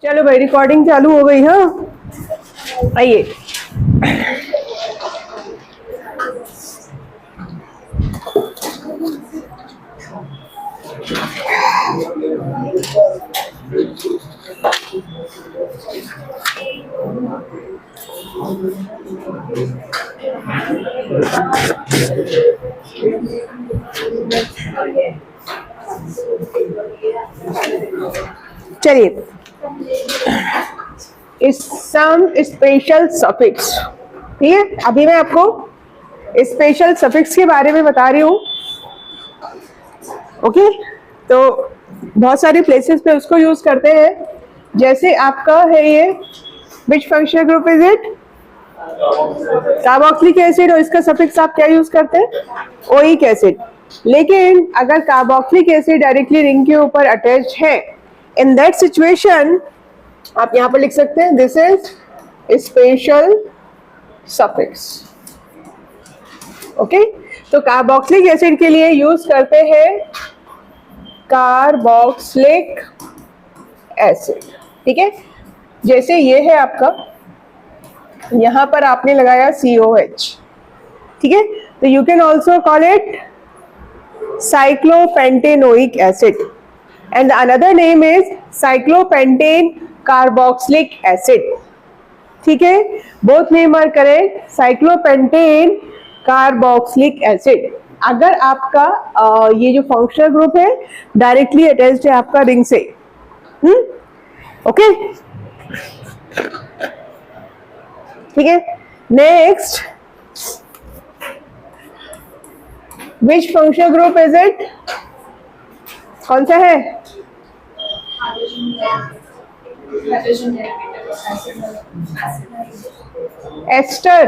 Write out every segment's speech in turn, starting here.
चलो भाई रिकॉर्डिंग चालू हो गई। हाँ आइए। चलिए, सम स्पेशल सफिक्स। ठीक है, अभी मैं आपको स्पेशल सफिक्स के बारे में बता रही हूँ। ओके, तो बहुत सारी प्लेसेस पे उसको यूज करते हैं। जैसे आपका है ये, विच functional group is it? Carboxylic acid, और इसका सफिक्स आप क्या यूज करते हैं? Oic acid. लेकिन अगर कार्बोक्सिलिक एसिड डायरेक्टली रिंग के ऊपर अटैच्ड है, इन दैट सिचुएशन आप यहां पर लिख सकते हैं this is special suffix. Okay, तो कार्बोक्सिलिक एसिड के लिए यूज करते हैं कार्बोक्सिलिक एसिड। ठीक है, जैसे ये है आपका, यहां पर आपने लगाया COH। ठीक है, तो you can also call it cyclopentanoic acid and another name is cyclopentane carboxylic acid. ठीक है, both name are correct, cyclopentane carboxylic acid. अगर आपका ये जो फंक्शनल ग्रुप है डायरेक्टली अटैच्ड है आपका रिंग से। ओके, ठीक है। Next, which functional group is it? कौन सा है? एस्टर।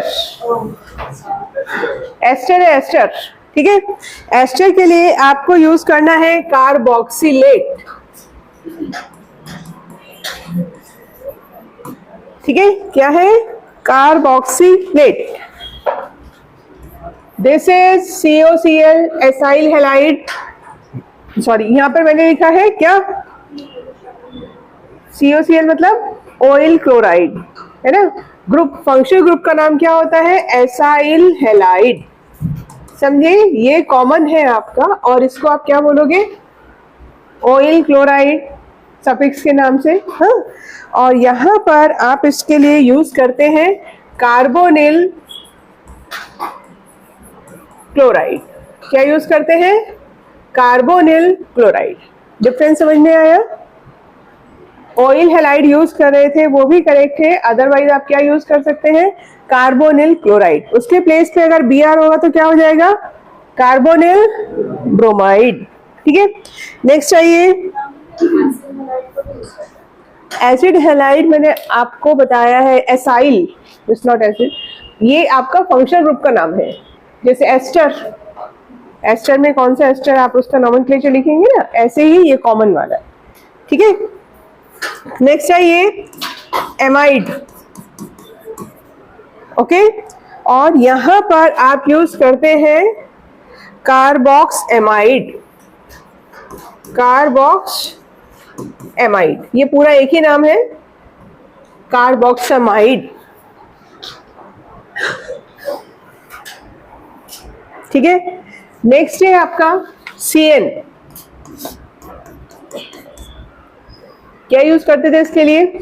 एस्टर है, एस्टर। ठीक है, एस्टर के लिए आपको यूज करना है कार्बोक्सिलेट। ठीक है, क्या है? Carboxylate. This is COCl acyl halide. Sorry, यहां पर मैंने लिखा है क्या? COCl मतलब ऑयल क्लोराइड, है ना। ग्रुप, फंक्शनल ग्रुप का नाम क्या होता है? Acyl halide. समझे, ये कॉमन है आपका, और इसको आप क्या बोलोगे? ऑयल क्लोराइड सफिक्स के नाम से। हाँ, और यहां पर आप इसके लिए यूज करते हैं कार्बोनिल क्लोराइड। क्या यूज करते हैं? Carbonyl chloride. डिफरेंस समझ में आया? ऑयल हैलाइड यूज कर रहे थे, वो भी करेक्ट है। अदरवाइज आप क्या यूज कर सकते हैं? Carbonyl chloride. उसके प्लेस पे अगर Br होगा तो क्या हो जाएगा? Carbonyl bromide. ठीक है, नेक्स्ट आइए। एसिड हैलाइड मैंने आपको बताया है एसाइल, इट्स नॉट एसिड। ये आपका फंक्शनल ग्रुप का नाम है। जैसे एस्टर, एस्टर में कौन सा एस्टर आप उसका नोमेनक्लेचर लिखेंगे ना, ऐसे ही ये कॉमन वाला है। ठीक है, नेक्स्ट आइए एमाइड। ओके, और यहां पर आप यूज करते हैं कार्बोक्स एमाइड। कार्बोक्स एमाइड, ये पूरा एक ही नाम है, कार्बोक्सामाइड। ठीक है, नेक्स्ट है आपका CN। क्या यूज करते थे इसके लिए?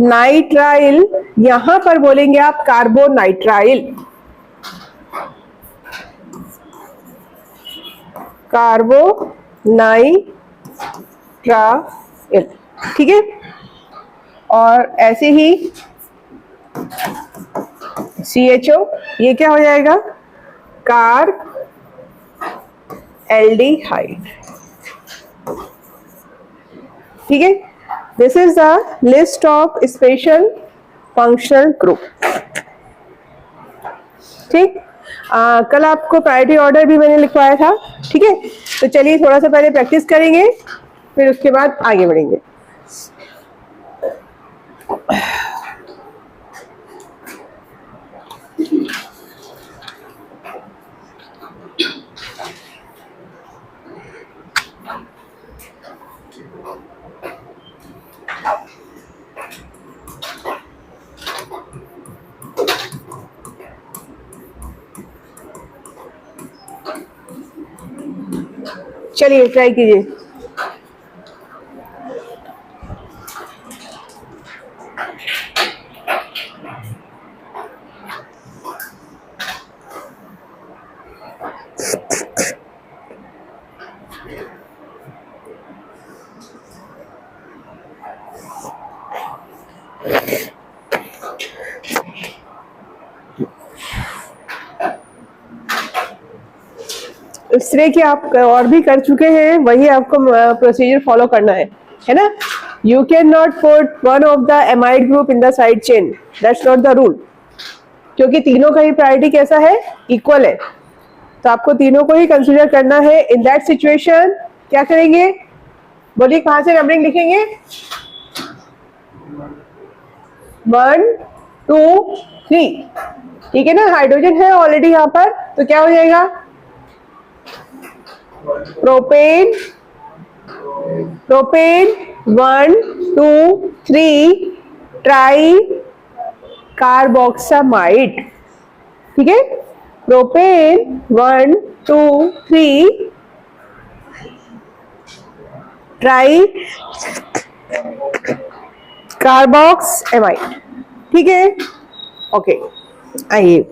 नाइट्राइल। यहां पर बोलेंगे आप कार्बोनाइट्राइल। कार्बोनाइट्राइल। ठीक है, और ऐसे ही CHO, ये क्या हो जाएगा? Carb aldehyde. ठीक है, this is the list of special functional group. ठीक, कल आपको प्रायोरिटी ऑर्डर भी मैंने लिखवाया था। ठीक है, तो चलिए थोड़ा सा पहले प्रैक्टिस करेंगे, फिर उसके बाद आगे बढ़ेंगे। चलिए ट्राई कीजिए। इस तरह की आप और भी कर चुके हैं, वही आपको प्रोसीजर फॉलो करना है ना। You can not put one of the amide group in the side chain, that's not the rule, क्योंकि तीनों का ही प्रायोरिटी कैसा है, इक्वल है, तो आपको तीनों को ही कंसीडर करना है। इन दैट सिचुएशन क्या करेंगे, बोलिए कहां से नंबरिंग लिखेंगे, 1 2 3, ठीक है ना। हाइड्रोजन है ऑलरेडी यहाँ पर, तो क्या हो जाएगा, प्रोपेन 1 2 3 ट्राई कार्बोक्सामाइड, ठीक है। प्रोपेन 1 2 3 ट्राई कार्बोक्सामाइड, ठीक है। ओके, आइए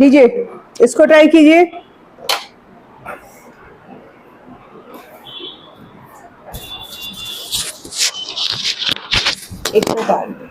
लीजिए, इसको ट्राई कीजिए। एक मिनट,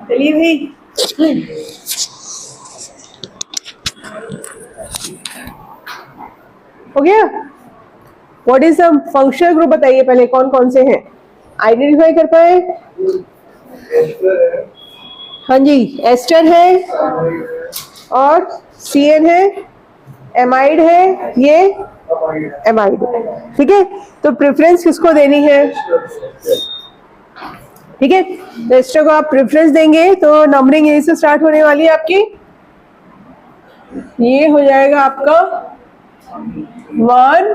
चलिए भाई, हो गया। What is the functional group बताइए पहले, कौन कौन से हैं, आइडेंटिफाई कर पाए। हाँ जी, एस्टर है और CN है, एमाइड है, ये एमाइड, ठीक है। तो प्रेफरेंस किसको देनी है, ठीक है। तो एस्टर को आप प्रेफरेंस देंगे तो नंबरिंग यहीं से स्टार्ट होने वाली है आपकी। ये हो जाएगा आपका 1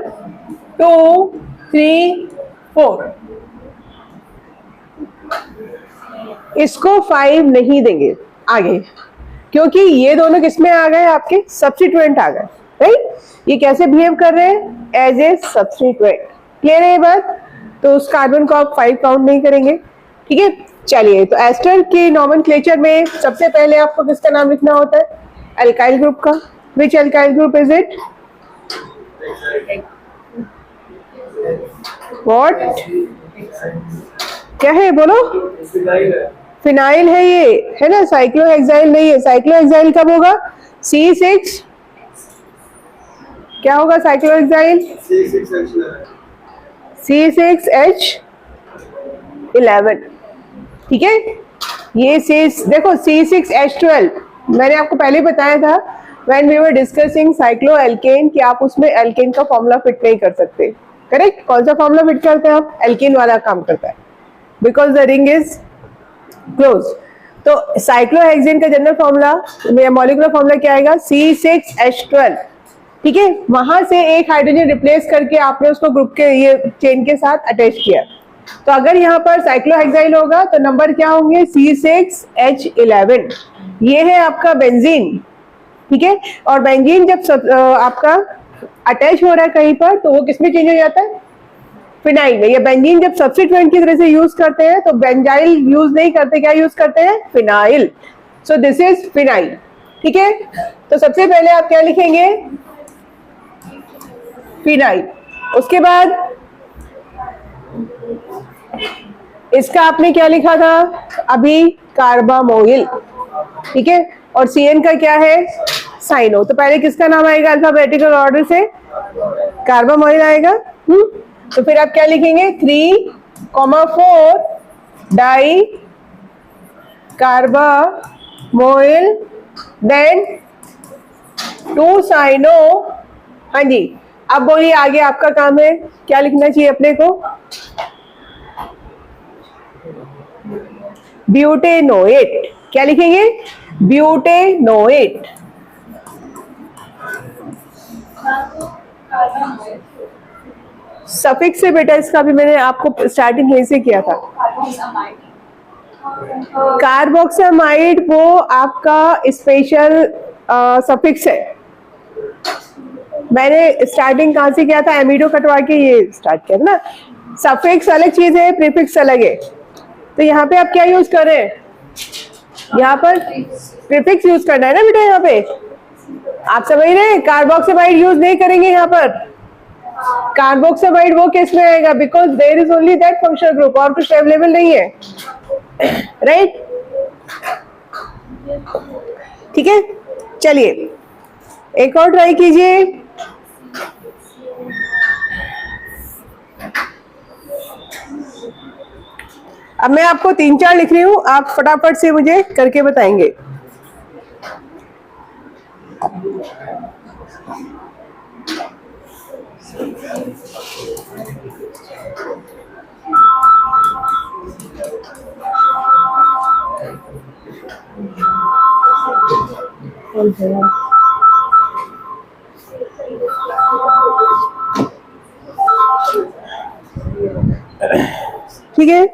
2 3 4, इसको 5 नहीं देंगे आगे, क्योंकि ये दोनों किसमें आ गए, आपके सब्स्टिट्यूएंट आ गए, राइट। ये कैसे बिहेव कर रहे हैं, एज ए सब्स्टिट्यूएंट, क्लियर है ये बात। तो उस कार्बन को आप 5 काउंट नहीं करेंगे, ठीक है। चलिए, तो एस्टर के नॉमेनक्लेचर में सबसे पहले आपको किसका नाम लिखना होता है? अल्काइल ग्रुप का। Which alkyl group is it? What? क्या है बोलो? फिनाइल है ये, है ना, साइक्लोहेक्साइल नहीं है। साइक्लोहेक्साइल कब होगा? C6। क्या होगा साइक्लोहेक्साइल? C6H11। ठीक है, ये देखो C6H12 मैंने आपको पहले बताया था when we were discussing cycloalkane कि आप उसमें एल्केन का फॉर्मूला फिट नहीं कर सकते। करेक्ट? कौन सा फॉर्मूला फिट करते हैं आप? एल्केन वाला काम करता है, because the ring is close. तो साइक्लोहेक्सेन का जनरल फॉर्मूला, मॉलिक्यूलर फॉर्मूला क्या आएगा? C6H12। ठीक है, वहां से एक हाइड्रोजन रिप्लेस करके आपने उसको ग्रुप के ये चेन के साथ अटैच किया। तो अगर यहाँ पर साइक्लोहेक्साइल होगा तो नंबर क्या होंगे? C6H11। ये है आपका बेंजीन। ठीक है, और बेंजीन जब आपका अटैच हो रहा है कहीं पर तो वो किसमें चेंज हो जाता है? फिनाइल में। या बेंजीन जब सब्स्टिट्यूएंट की तरह से यूज करते हैं तो बेंजाइल यूज नहीं करते, क्या यूज करते हैं? Phenyl. So this is phenyl. ठीक है, तो सबसे पहले आप क्या लिखेंगे? फिनाइल। उसके बाद इसका आपने क्या लिखा था अभी? कार्बामोइल। ठीक है, और CN का क्या है? साइनो। तो पहले किसका नाम आएगा अल्फाबेटिकल ऑर्डर से? कार्बामोइल आएगा। तो फिर आप क्या लिखेंगे? 3,4 डाई कार्बामोइल, देन 2 साइनो। हाँ जी, अब बोलिए आगे आपका काम है, क्या लिखना चाहिए अपने को? ब्यूटेनोएट। क्या लिखेंगे? ब्यूटेनोएट। सफिक्स से बेटा, इसका भी मैंने आपको स्टार्टिंग यहीं से किया था। कार्बोक्सामाइड वो आपका स्पेशल सफिक्स है। मैंने स्टार्टिंग कहां से किया था? एमिडो कटवा के ये स्टार्ट किया था ना। सफिक्स अलग चीज है, प्रीफिक्स अलग है। तो यहाँ पे आप क्या यूज कर रहे हैं? यहाँ पर प्रीफिक्स यूज करना है ना बेटा। यहाँ पे आप समझ रहे हैं? कार्बोक्सामाइड यूज नहीं करेंगे यहाँ पर। कार्बोक्सामाइड वो केस में आएगा because there is only that functional group, और कुछ अवेलेबल नहीं है। राइट? ठीक है, चलिए एक और ट्राई कीजिए। अब मैं आपको 3-4 लिख रही हूं, आप फटाफट से मुझे करके बताएंगे। ठीक है,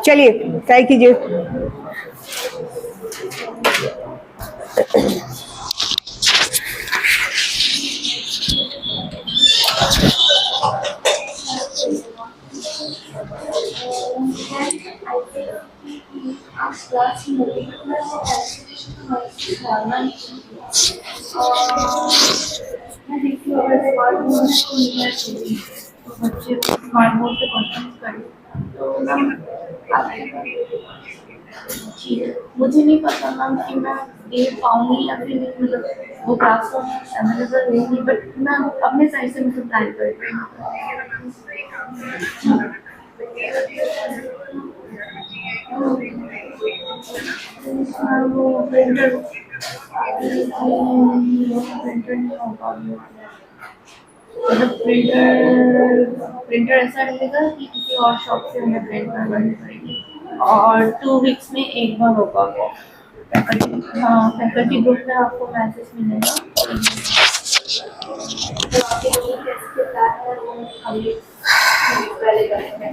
चलिए ट्राई कीजिए। क्लास में होती है, मैं वो ऐसे डालना नहीं चाहिए। मैं देखती हूँ अगर स्मार्ट बोर्ड को नहीं चाहिए तो बच्चे स्मार्ट बोर्ड से क्वेश्चन करें, तो मैम जी मुझे नहीं पता मैम कि मैं दे पाऊँगी या फिर नहीं, मतलब वो क्लासरूम अवेलेबल रहेगी, बट मैं अपने साइड से मतलब ट्राई करती हूँ। वो प्रिंटर प्रिंटर नहीं हो पाएगी, मतलब प्रिंटर ऐसा रहेगा कि किसी और शॉप से हमें प्रिंट करवानी पड़ेगी, और 2 वीक्स में एक बार होगा वो फैकल्टी, हाँ फैकल्टी ग्रुप में आपको मैसेज मिलेगा। तो आपके लिए कैसे प्लान है वो हम पहले करते हैं।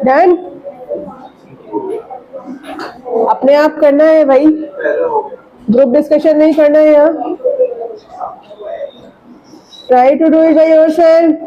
डन। अपने आप करना है भाई, ग्रुप डिस्कशन नहीं करना है यहाँ। Try to do it by yourself.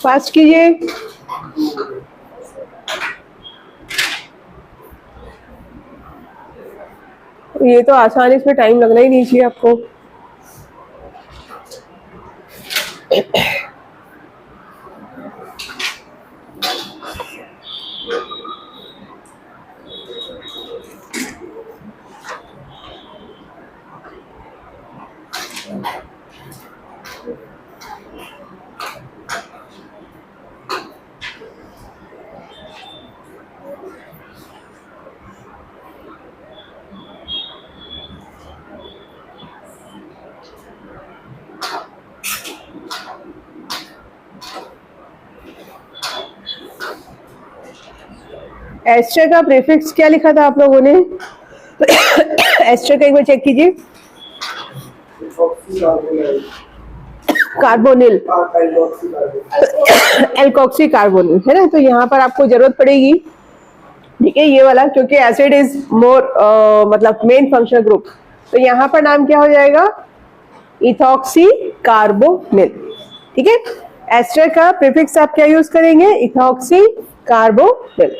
Fast कीजिए। ये तो आसान, इसमें टाइम लगना ही नहीं चाहिए आपको। एस्टर का प्रीफिक्स क्या लिखा था आप लोगों ने? एस्टर का एक बार चेक कीजिए। कार्बोनिल, एल्कोक्सी कार्बोनिल है ना। तो यहाँ पर आपको जरूरत पड़ेगी, ठीक है, ये वाला, क्योंकि एसिड इज मोर मतलब मेन फंक्शनल ग्रुप। तो यहाँ पर नाम क्या हो जाएगा? इथॉक्सी कार्बोनिल, ठीक है। एस्टर का प्रीफिक्स आप क्या यूज करेंगे? Ethoxy carbonyl.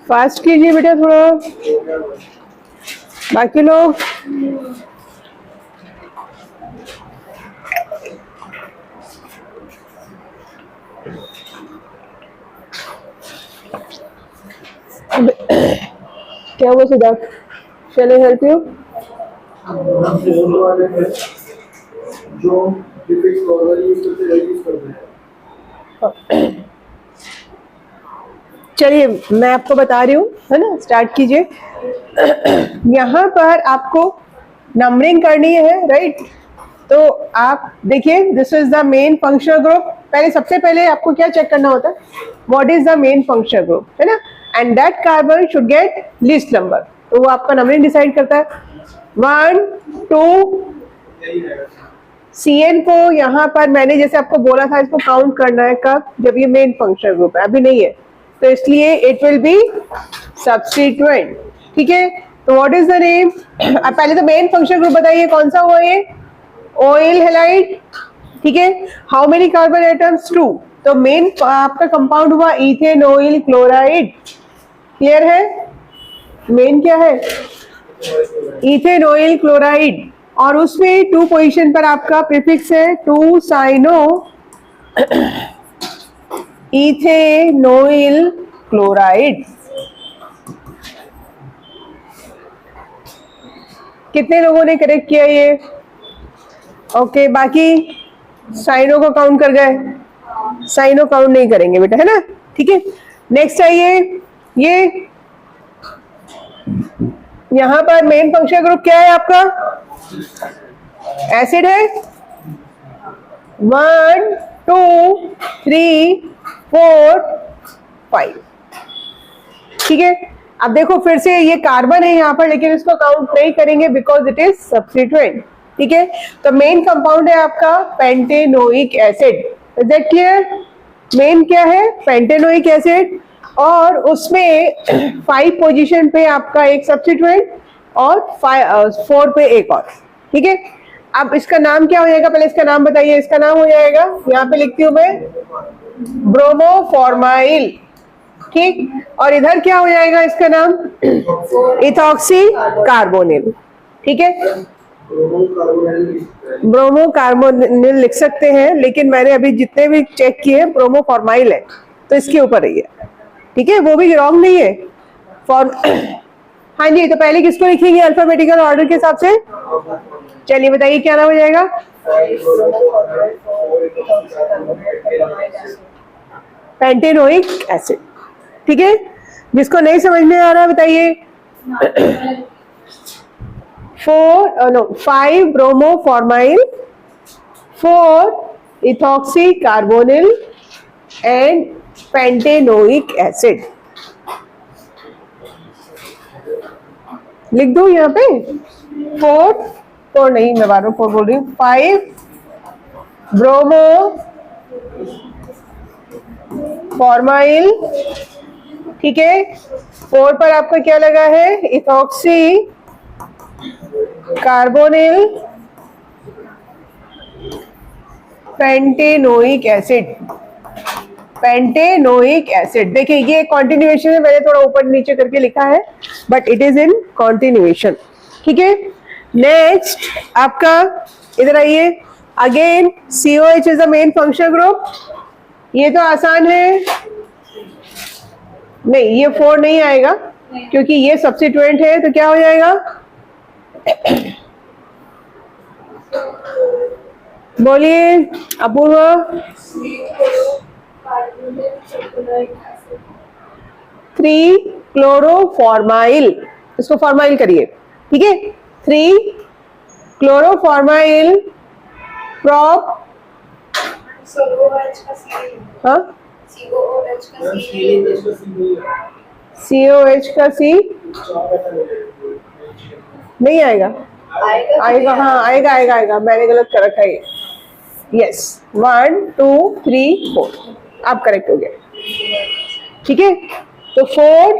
फास्ट कीजिए बेटा थोड़ा, बाकी लोग क्या हुआ सिद्धार्थ? शैल आई हेल्प यू? जो डिफेक्ट कवर यूज करते हैं यूज करते हैं। चलिए मैं आपको बता रही हूँ, है ना, स्टार्ट कीजिए। यहाँ पर आपको नंबरिंग करनी है, राइट? तो आप देखिए, this is the main functional group. पहले सबसे पहले आपको क्या चेक करना होता है? What is the main functional group, है ना? And that carbon should get least number. तो वो आपका नंबरिंग डिसाइड करता है। 1 2 CN को यहाँ पर मैंने जैसे आपको बोला था, इसको काउंट करना है कब? जब ये मेन फंक्शनल ग्रुप है, अभी नहीं है, तो इसलिए इट विल बी सब्स्टिट्यूएंट। ठीक है, तो व्हाट इज द नेम? अब पहले तो मेन फंक्शनल ग्रुप बताइए कौन सा हुआ ये? Oil halide. ठीक है, हाउ मेनी कार्बन एटम्स? 2। तो मेन आपका कंपाउंड हुआ इथेनॉइल क्लोराइड। क्लियर है? मेन क्या है? इथेनॉइल क्लोराइड, और उसमें 2 पोजीशन पर आपका प्रीफिक्स है 2 साइनो इथेनॉइल क्लोराइड। कितने लोगों ने करेक्ट किया ये? ओके, बाकी साइनो को काउंट कर गए? साइनो काउंट नहीं करेंगे बेटा, है ना? ठीक है, नेक्स्ट आइए। ये यहां पर मेन फंक्शनल ग्रुप क्या है आपका? एसिड है। 1 2 3 4 5। ठीक है, अब देखो फिर से ये कार्बन है यहाँ पर, लेकिन इसको काउंट नहीं करेंगे बिकॉज इट इज सब्स्टिट्यूएंट। ठीक है, तो मेन कंपाउंड है आपका pentanoic acid. Is that clear? Main क्या है? पेंटेनोइक एसिड, और उसमें 5 पोजीशन पे आपका एक सब्स्टिट्यूएंट और 4 पे एक और। ठीक है, अब इसका नाम क्या हो जाएगा? पहले इसका नाम बताइए। इसका नाम हो जाएगा, यहाँ पे लिखती हूं मैं, ब्रोमोफॉर्माइल। ठीक, और इधर क्या हो जाएगा इसका नाम? Ethoxy carbonyl. ठीक है, ब्रोमो कार्बोनिल लिख सकते हैं, लेकिन मैंने अभी जितने भी चेक किए ब्रोमोफॉर्माइल है, तो इसके ऊपर रही है। ठीक है, वो भी रॉन्ग नहीं है। हाँ जी, तो पहले किसको लिखेंगे अल्फाबेटिकल ऑर्डर के हिसाब से? चलिए बताइए क्या नाम हो जाएगा? Pentanoic acid. ठीक है, जिसको नहीं समझ में आ रहा बताइए। 5 ब्रोमोफॉर्माइल, 4 ethoxy carbonyl and pentanoic acid. लिख दो यहाँ पे 4 नहीं, मैं बार 4 बोल रही हूँ। 5 ब्रोमो फॉर्माइल। ठीक है, 4 पर आपका क्या लगा है? Ethoxy carbonyl pentanoic acid. Pentanoic acid, देखिए ये कॉन्टिन्यूएशन है, मैंने थोड़ा ऊपर नीचे करके लिखा है, but it is in continuation. ठीक है, नेक्स्ट आपका इधर आइए। Again COH is the main functional group. ये तो आसान है, नहीं ये 4 नहीं आएगा क्योंकि ये सब्स्टिट्यूएंट है, तो क्या हो जाएगा? बोलिए अपूर्वा। 3 क्लोरोफॉर्माइल, इसको फॉर्माइल करिए। ठीक है, 3 क्लोरोफॉर्माइल प्रॉप। हाँ, COH का C नहीं आएगा? आएगा, हाँ आएगा आएगा आएगा, मैंने गलत कर रखा है। यस, 1 2 3 4, आप करेक्ट हो गया। ठीक है, तो 4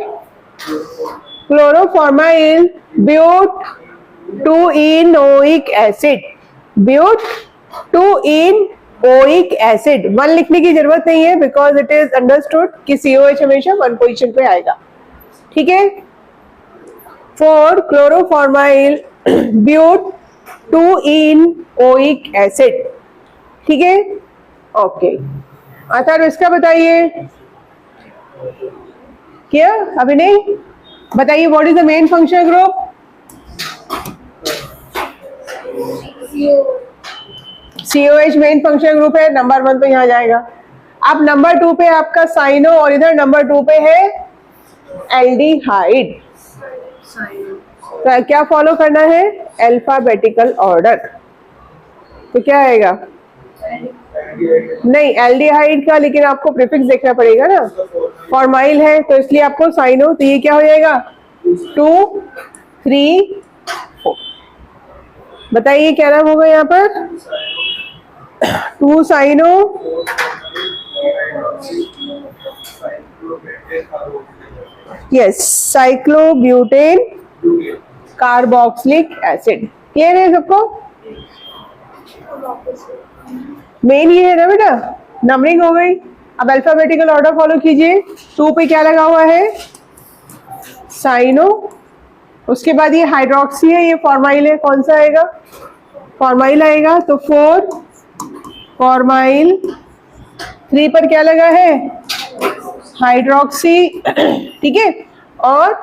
क्लोरोफॉर्माइल ब्यूट 2-enoic एसिड। ब्यूट 2-enoic acid. 1 लिखने की जरूरत नहीं है बिकॉज इट इज अंडरस्टूड कि COH हमेशा 1 पोजीशन पे आएगा। ठीक है। 4 क्लोरोफॉर्माइल ब्यूट 2 इन ओइक एसिड, ठीक है। ओके, अतः इसका बताइए क्या, अभी नहीं बताइए, what is the main functional group? COH main functional group है, नंबर 1 तो यहाँ जाएगा। अब नंबर 2 पे आपका साइनो और इधर नंबर 2 पे है एल्डिहाइड। तो क्या फॉलो करना है? Alphabetical order. तो क्या आएगा? नहीं, एल्डिहाइड का लेकिन आपको प्रीफिक्स देखना पड़ेगा ना, फॉर्माइल है तो इसलिए आपको साइनो, तो ये क्या हो जाएगा? 2 3 4। बताइए क्या नाम होगा यहाँ पर? 2 cyano, yes, cyclobutane carboxylic acid. Clear है सबको? मेन ये है ना बेटा, नंबरिंग हो गई। अब अल्फाबेटिकल ऑर्डर फॉलो कीजिए। 2 पे क्या लगा हुआ है? साइनो, उसके बाद ये हाइड्रोक्सी है, ये फॉर्माइल है, कौन सा आएगा? फॉर्माइल आएगा, तो 4 फॉर्माइल। 3 पर क्या लगा है? हाइड्रोक्सी, ठीक है, और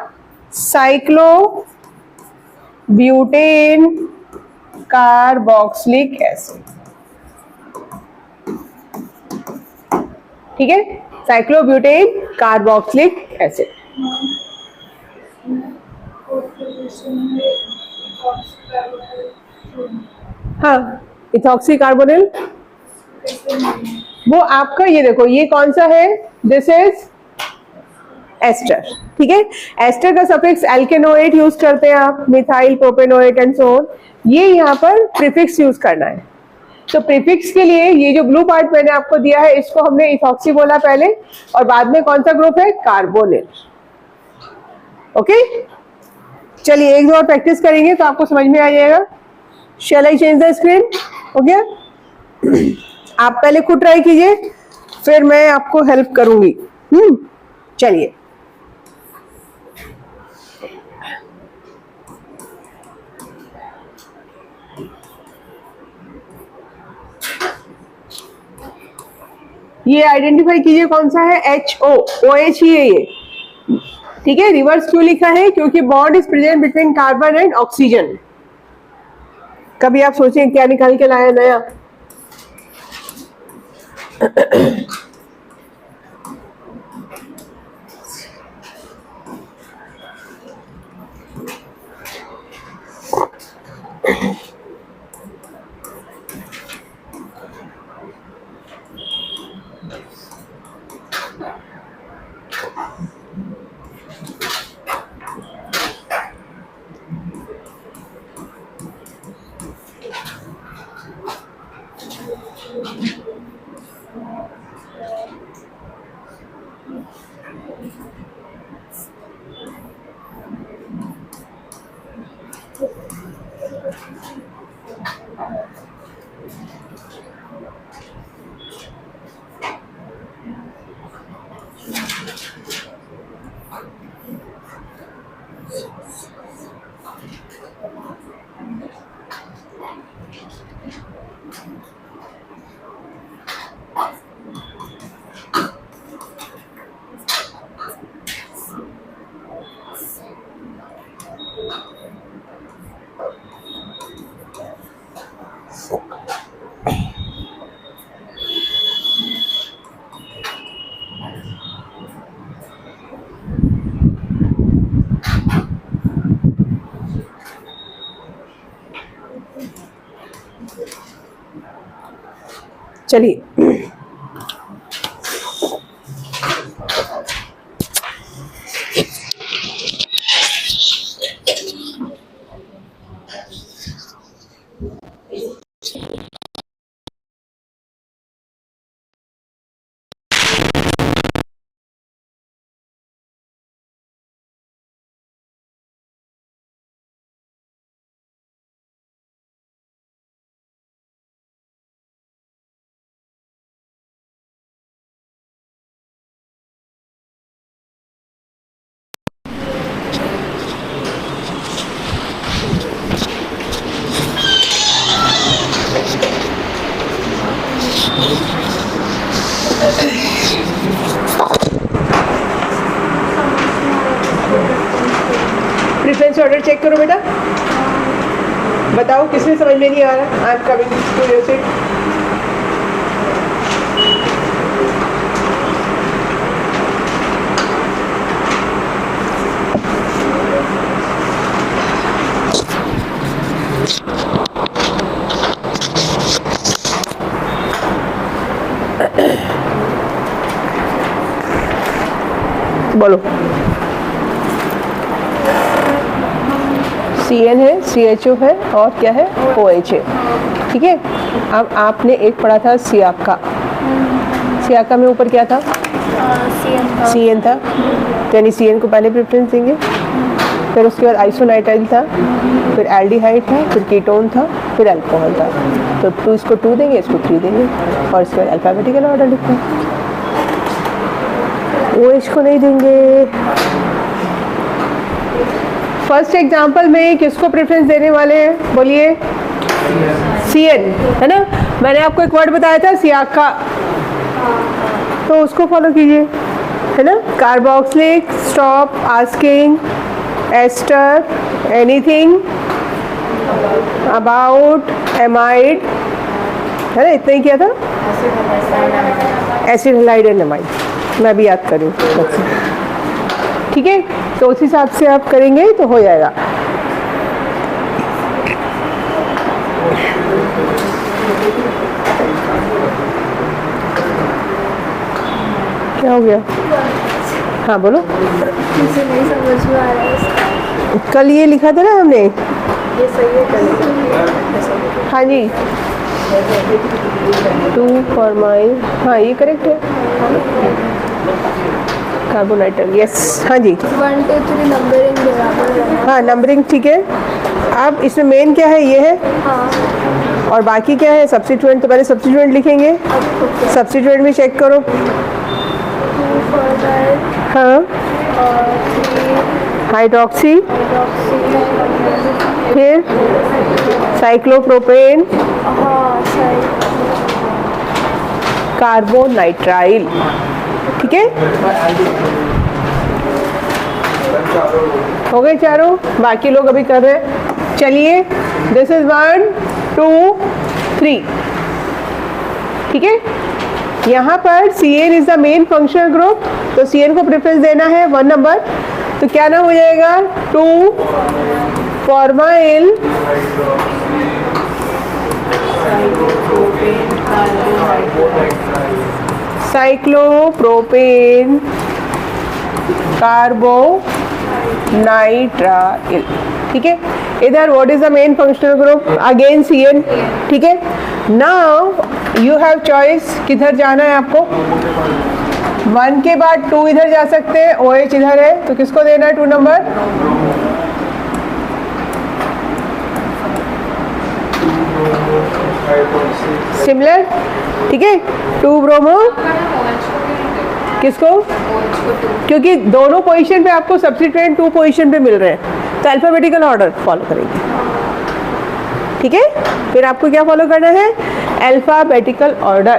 साइक्लो ब्यूटेन कार्बोक्सिलिक एसिड, ठीक है, साइक्लोब्यूटेन कार्बोक्सिलिक एसिड। हाँ, इथॉक्सी कार्बोनिल, वो आपका, ये देखो ये कौन सा है? दिस इज एस्टर, ठीक है। एस्टर का सफिक्स एल्केनोएट यूज करते हैं आप, methyl propanoate and so on. ये यहाँ पर प्रीफिक्स यूज करना है। तो प्रीफिक्स के लिए ये जो ब्लू पार्ट मैंने आपको दिया है, इसको हमने इथॉक्सी बोला पहले, और बाद में कौन सा ग्रुप है? कार्बोनिल। ओके, चलिए एक दो और प्रैक्टिस करेंगे तो आपको समझ में आ जाएगा। शैल आई चेंज द स्क्रीन? हो गया? आप पहले खुद ट्राई कीजिए, फिर मैं आपको हेल्प करूंगी। चलिए, ये आइडेंटिफाई कीजिए कौन सा है? HO, OH ही है ये, ठीक है। रिवर्स क्यों लिखा है? क्योंकि bond is present between carbon and oxygen. कभी आप सोचें क्या निकाल के लाया नया? चलिए, प्रेफरेंस ऑर्डर चेक करो बेटा, बताओ किसमें समझ में नहीं आ रहा। I am coming to your seat. बोलो। CN है, CHO है और क्या है, OH है। ठीक है, अब आपने एक पढ़ा था सियाका। सियाका में ऊपर क्या था, CN था, यानी CN को पहले प्रेफरेंस देंगे। फिर उसके बाद आइसोनाइट्राइल था, फिर एल्डिहाइड था, फिर कीटोन था, फिर अल्कोहल था। तो 2 इसको 2 देंगे, इसको 3 देंगे और इसके बाद अल्फाबेटिकल ऑर्डर लिखते हैं। OH को नहीं देंगे। फर्स्ट एग्जांपल में किसको प्रेफरेंस देने वाले हैं, बोलिए। CN है ना, मैंने आपको एक वर्ड बताया था सियाका, तो उसको फॉलो कीजिए, है ना। Carboxylic, stop asking, ester, anything about, amide, है ना, इतना ही किया था। एसिड हैलाइड एंड एमाइड, मैं भी याद करूँ। ठीक है, तो उस हिसाब से आप करेंगे तो हो जाएगा। क्या हो गया, हाँ बोलो। मुझे नहीं समझ में आ रहा है। कल ये लिखा था ना हमने, ये सही है कल। हाँ जी, 2 फॉर्माइल, हाँ ये करेक्ट है। कार्बोनाइट्राइल, यस, हाँ जी। 1 2 3 नंबरिंग बराबर है। हाँ नंबरिंग ठीक है। अब इसमें मेन क्या है, ये है, हाँ। और बाकी क्या है, सब्स्टिट्यूएंट। तो पहले सब्स्टिट्यूएंट लिखेंगे, सब्स्टिट्यूएंट भी चेक करो। 2 फॉर्माइल हाँ, और 3 हाइड्रोक्सी, हाइड्रोक्सी, फिर साइक्लोप्रोपेन, हाँ सही। कार्बोनाइट्राइल। ठीक है, हो गए चारों, बाकी लोग अभी कर रहे हैं। चलिए, दिस इज 1 2 3। ठीक है, यहाँ पर CN is the main functional group, तो CN को प्रेफरेंस देना है 1 नंबर। तो क्या नाम हो जाएगा, 2 फॉर्माइल साइक्लोप्रोपेन कार्बोनाइट्राइल। ठीक है, इधर what is the main functional group, again CN। ठीक है, नाउ यू हैव चॉइस, किधर जाना है आपको। 1 के बाद 2 इधर जा सकते हैं, OH इधर है, तो किसको देना है 2 नंबर। सिमिलर, ठीक है, 2 ब्रोमो, किसको, क्योंकि दोनों पोजीशन पे आपको सब्स्टिट्यूएंट 2 पोजीशन पे मिल रहे हैं, तो अल्फाबेटिकल ऑर्डर फॉलो करेंगे। ठीक है, फिर आपको क्या फॉलो करना है, अल्फाबेटिकल ऑर्डर।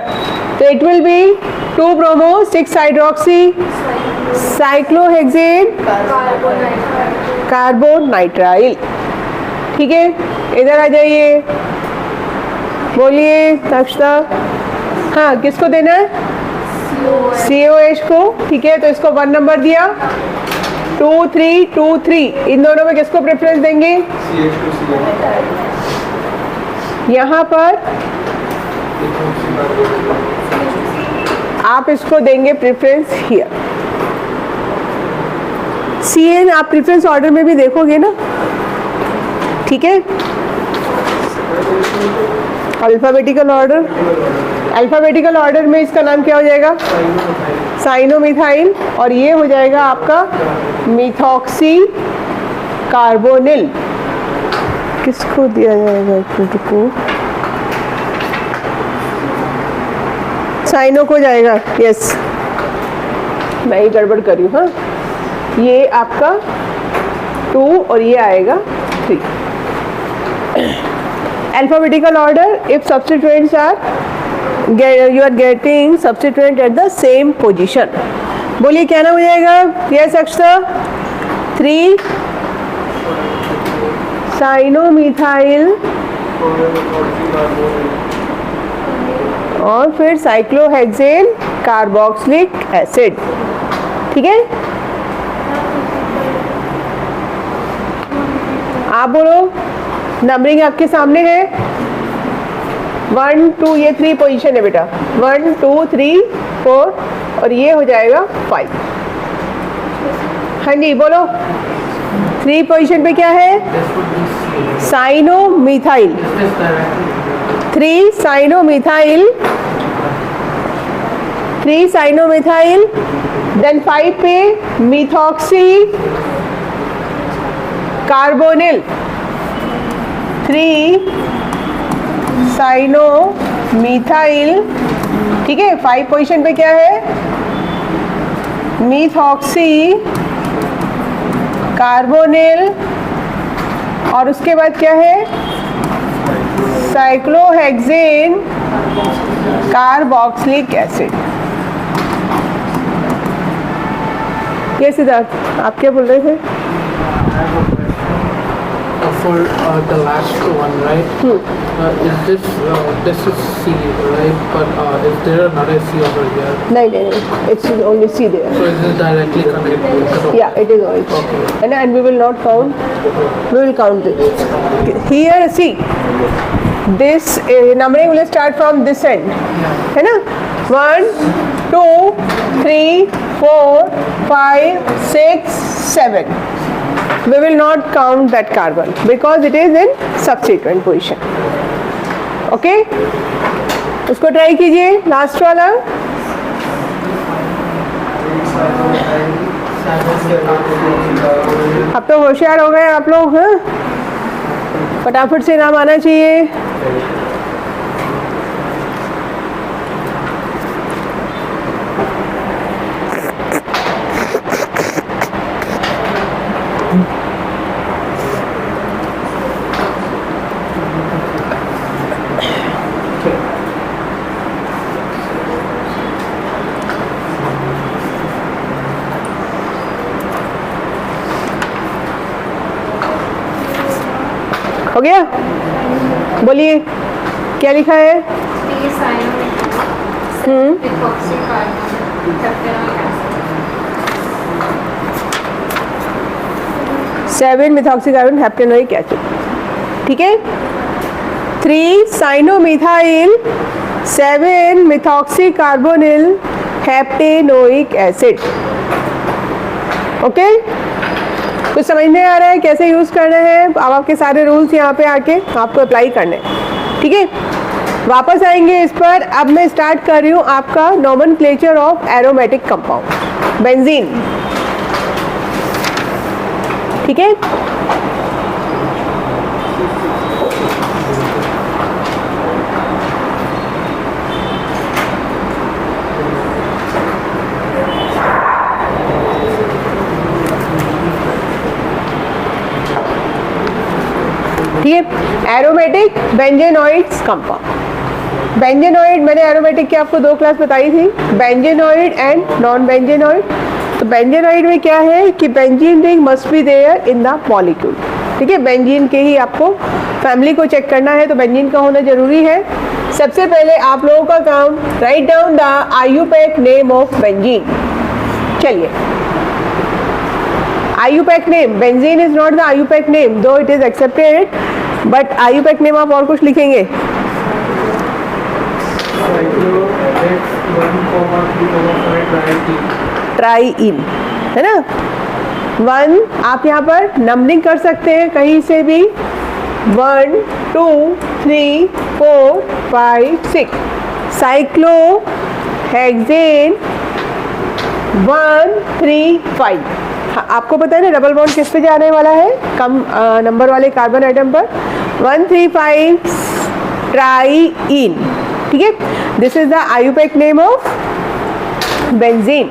तो it will be 2 bromo 6 hydroxy cyclohexane carbonitrile. ठीक है, इधर आ जाइए, बोलिए तक्षता। हाँ, किसको देना है, COH को। ठीक है, तो इसको 1 नंबर दिया, 2 3 2 3, इन दोनों में किसको प्रेफरेंस देंगे, यहाँ पर आप इसको देंगे प्रेफरेंस हियर। CN आप प्रेफरेंस ऑर्डर में भी देखोगे ना। ठीक है, अल्फाबेटिकल ऑर्डर, अल्फाबेटिकल ऑर्डर में इसका नाम क्या हो जाएगा, साइनोमिथाइल, और ये हो जाएगा आपका मिथॉक्सी कार्बोनिल। किसको दिया जाएगा, को साइनो को जाएगा, यस, मैं ही गड़बड़ करी हूँ। हाँ, ये आपका 2 और ये आएगा 3। alphabetical order if substituents are you are getting substituent at the same position. बोलिए क्या नाम हो जाएगा? यस अक्षर 3 साइनोमिथाइल और फिर साइक्लोहेक्सेन कार्बोक्सिलिक एसिड। ठीक है, आप बोलो। नंबरिंग आपके सामने है 1 2, ये 3 पोजीशन है बेटा, 1 2 3 4 और ये हो जाएगा 5। हाँ जी बोलो, 3 पोजीशन पे क्या है? साइनोमिथाइल, 3 साइनोमिथाइल, 3 साइनोमिथाइल, देन 5 पे मिथॉक्सी कार्बोनिल, 3 साइनोमिथाइल। ठीक है, 5 पोजीशन पे क्या है? मिथॉक्सी कार्बोनिल और उसके बाद क्या है? Cyclohexane carboxylic acid. ये सिद्धार्थ आप क्या बोल रहे थे? For the last one, right? Is this is C, right? But is there another C over here? नहीं, it's only C there. So is it directly connected? Yeah, it is only C. Okay. And we will not count. We will count it. Here, see, this numbering will start from this end. है ना? 1 2 3 4 5 6 7. We will not count that carbon because it is in subsequent position. Okay? उसको try कीजिए, last वाला। अब तो होशियार हो गए आप लोग, हैं? फटाफट से नाम आना चाहिए। हो गया? बोलिए क्या लिखा है? 7 मिथॉक्सी कार्बन हेप्टेनोइक एसिड। ठीक है, 3 साइनोमिथाइल 7 मिथॉक्सी कार्बोनिल हेप्टेनोइक एसिड। ओके, कुछ समझ में आ रहा है कैसे यूज करना है? अब आपके सारे रूल्स यहाँ पे आके आपको अप्लाई करने हैं। ठीक है, वापस आएंगे इस पर। अब मैं स्टार्ट कर रही हूँ आपका nomenclature of aromatic compound, benzene. ठीक है, ठीक है। Aromatic benzenoids compound. बेंजेनॉइड मैंने एरोमेटिक की आपको 2 क्लास बताई थी, बेंजेनॉइड एंड नॉन बेंजेनॉइड। तो बेंजेनॉइड में क्या है कि benzene ring must be there in the molecule. ठीक है, बेंजीन के ही आपको फैमिली को चेक करना है तो बेंजीन का होना जरूरी है। सबसे पहले आप लोगों का काम, write down the IUPAC name of benzene. चलिए, IUPAC name, benzene is not the IUPAC name though it is accepted, but IUPAC name आप और कुछ लिखेंगे? ट्राईइन, है ना? 1 आप यहाँ पर नंबरिंग कर सकते हैं कहीं से भी, 1 2 3 4 5 6। साइक्लोहेक्सेन 1 3 5। हाँ, आपको पता है ना डबल बॉन्ड किस पे जाने वाला है? कम नंबर वाले कार्बन आइटम पर। 1 3 5 ट्राईइन। ठीक है, this is the IUPAC name of benzene.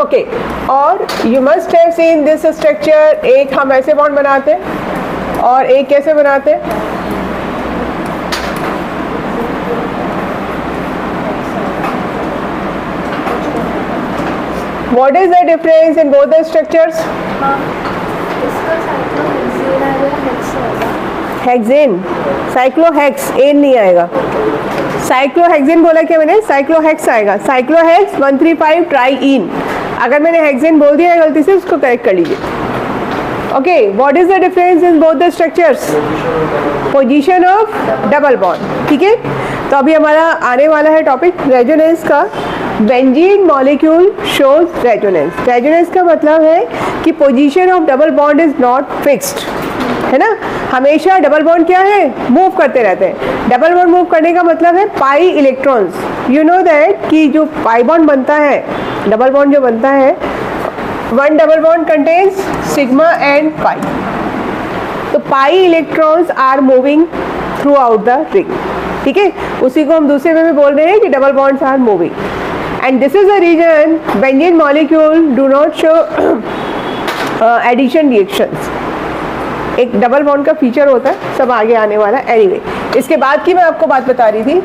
Okay, और you must have seen this structure. एक हम ऐसे बॉन्ड बनाते हैं और एक कैसे बनाते हैं? What is the difference in both the structures? हाँ, इसका साइक्लोहेक्सेन आएगा, हेक्स आएगा। हेक्सेन, साइक्लोहेक्स, एन नहीं आएगा। साइक्लोहेक्सेन बोला क्या मैंने? साइक्लोहेक्स आएगा। साइक्लोहेक्स 135 ट्राईइन। अगर मैंने हेक्सेन बोल दिया है गलती से, उसको करेक्ट कर लीजिए। Okay, what is the difference in both the structures? Position of double bond. ठीक है, तो अभी हमारा आने वाला है टॉपिक रेजोनेंस का। Benzene molecule shows resonance. Resonance का मतलब है कि position of double bond is not fixed, है ना। हमेशा डबल बॉन्ड क्या है? मूव करते रहते हैं। डबल बॉन्ड मूव करने का मतलब है pi electrons. You know that कि जो पाई बॉन्ड बनता है, डबल बॉन्ड जो बनता है, one double bond contains sigma and pi. तो pi electrons are moving throughout the ring. ठीक है, उसी को हम दूसरे वे में बोल रहे हैं कि double bonds are moving, and this is the reason benzene molecule do not show addition reactions. एक डबल बॉन्ड का फीचर होता है, सब आगे आने वाला है। एनीवे, इसके बाद की मैं आपको बात बता रही थी,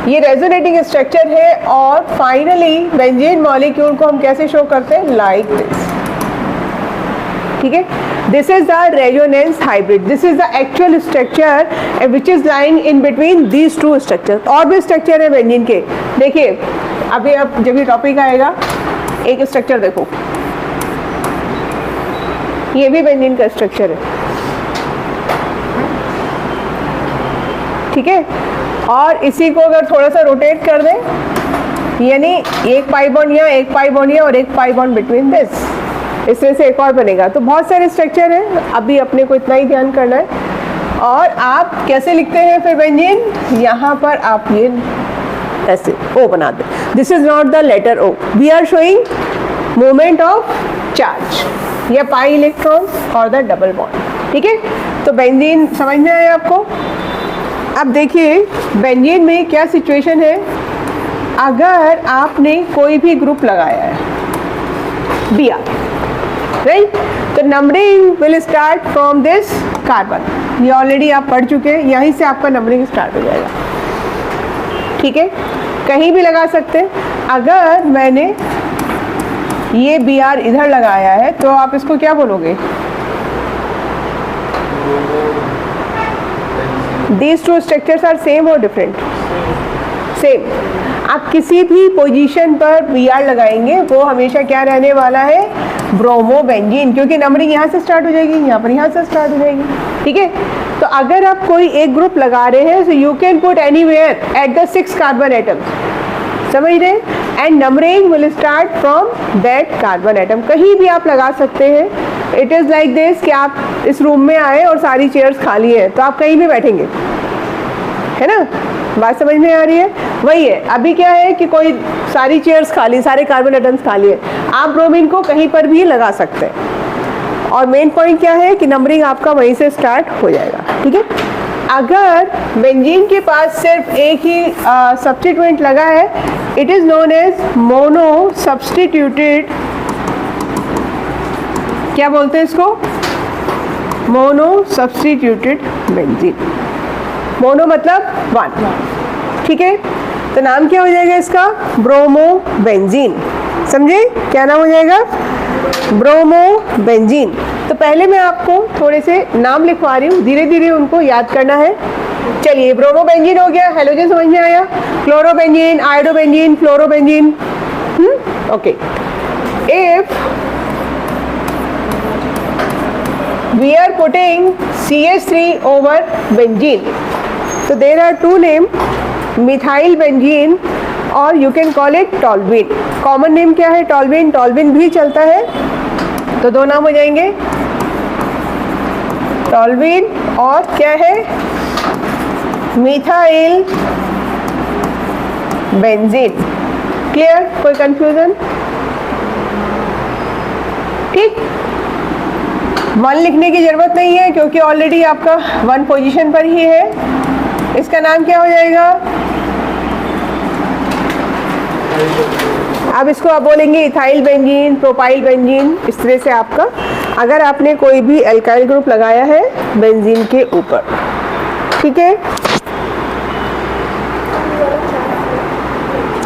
ये रेजोनेटिंग स्ट्रक्चर है। और फाइनली बेंजीन मॉलिक्यूल को हम कैसे शो करते हैं? Like this. ठीक है, this is the resonance hybrid. This is the actual structure which is lying in between these two structure. और भी स्ट्रक्चर है बेंजीन के। देखिए, अभी अब जब ये टॉपिक आएगा, एक स्ट्रक्चर देखो, ये भी बेंजीन का स्ट्रक्चर है। ठीक है, और इसी को अगर थोड़ा सा रोटेट कर दें, यानी एक पाई बॉन्ड यहाँ, एक पाई बॉन्ड यहाँ और एक पाई बॉन्ड बिटवीन दिस, इस तरह से एक और बनेगा। तो बहुत सारे स्ट्रक्चर हैं, अभी अपने को इतना ही ध्यान करना है। और आप कैसे लिखते हैं फिर बेंजीन? यहाँ पर आप ये ऐसे ओ बना दें। This is not the letter O, we are showing movement of charge या पाई इलेक्ट्रॉन और द डबल बॉन्ड। ठीक है, तो बेंजीन समझ में आया आपको? अब देखिए बेंजीन में क्या सिचुएशन है। अगर आपने कोई भी ग्रुप लगाया है Br, राइट, तो numbering will start from this carbon. ये ऑलरेडी आप पढ़ चुके हैं, यहीं से आपका नंबरिंग स्टार्ट हो जाएगा। ठीक है, कहीं भी लगा सकते हैं। अगर मैंने ये Br इधर लगाया है तो आप इसको क्या बोलोगे? These two structures are same or different? Same. आप किसी भी पोजीशन पर Br लगाएंगे वो हमेशा क्या रहने वाला है? ब्रोमोबेंजीन, क्योंकि नंबरिंग यहाँ से स्टार्ट हो जाएगी, यहाँ पर यहाँ से स्टार्ट हो जाएगी। ठीक है, तो अगर आप कोई एक ग्रुप लगा रहे हैं, so you can put anywhere at the 6 carbon atoms, समझ रहे हैं? And numbering will start from that carbon atom. कहीं भी आप लगा सकते हैं। इट इज़ लाइक दिस कि आप इस रूम में आए और सारी चेयर्स खाली हैं, तो आप कहीं भी बैठेंगे, है ना। बात समझ में आ रही है? वही है, अभी क्या है कि कोई सारी चेयर्स खाली, सारे कार्बन एटम्स खाली है, आप ब्रोमीन को कहीं पर भी लगा सकते हैं। और मेन पॉइंट क्या है कि नंबरिंग आपका वहीं से स्टार्ट हो जाएगा। ठीक है, अगर बेंजीन के पास सिर्फ एक ही सब्स्टिट्यूएंट लगा है, it is known as mono substituted, क्या बोलते हैं इसको? Mono substituted benzene. मोनो मतलब वन। ठीक है, तो नाम क्या हो जाएगा इसका? ब्रोमोबेंजीन। समझे क्या नाम हो जाएगा? ब्रोमोबेंजीन। तो पहले मैं आपको थोड़े से नाम लिखवा रही हूँ, धीरे धीरे उनको याद करना है। चलिए, ब्रोमोबेंजीन हो गया, हेलोजन समझ में आया, chlorobenzene, iodobenzene, fluorobenzene. Okay, if we are putting CH3 over benzene, so there are two names, methyl benzene और you can call it toluene. Common name क्या है? टॉलुइन। टॉलुइन भी चलता है, तो दो नाम हो जाएंगे, टॉलुइन और क्या है? Methyl benzene. क्लियर? कोई कंफ्यूजन? ठीक, वन लिखने की जरूरत नहीं है क्योंकि ऑलरेडी आपका वन पोजीशन पर ही है। इसका नाम क्या हो जाएगा? अब इसको आप बोलेंगे इथाइल बेंजीन, प्रोपाइल बेंजीन, इस तरह से आपका, अगर आपने कोई भी एल्काइल ग्रुप लगाया है बेंजीन के ऊपर। ठीक है,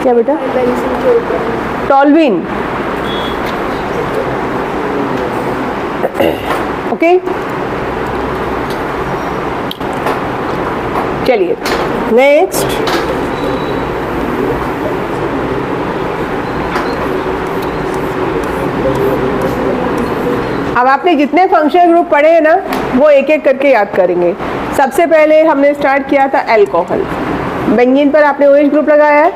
क्या बेटा? बेंजीन के ऊपर टॉलुइन, ओके, चलिए नेक्स्ट। अब आपने जितने फंक्शनल ग्रुप पढ़े हैं ना वो एक एक करके याद करेंगे। सबसे पहले हमने स्टार्ट किया था अल्कोहल, बेंजीन पर आपने OH ग्रुप लगाया है।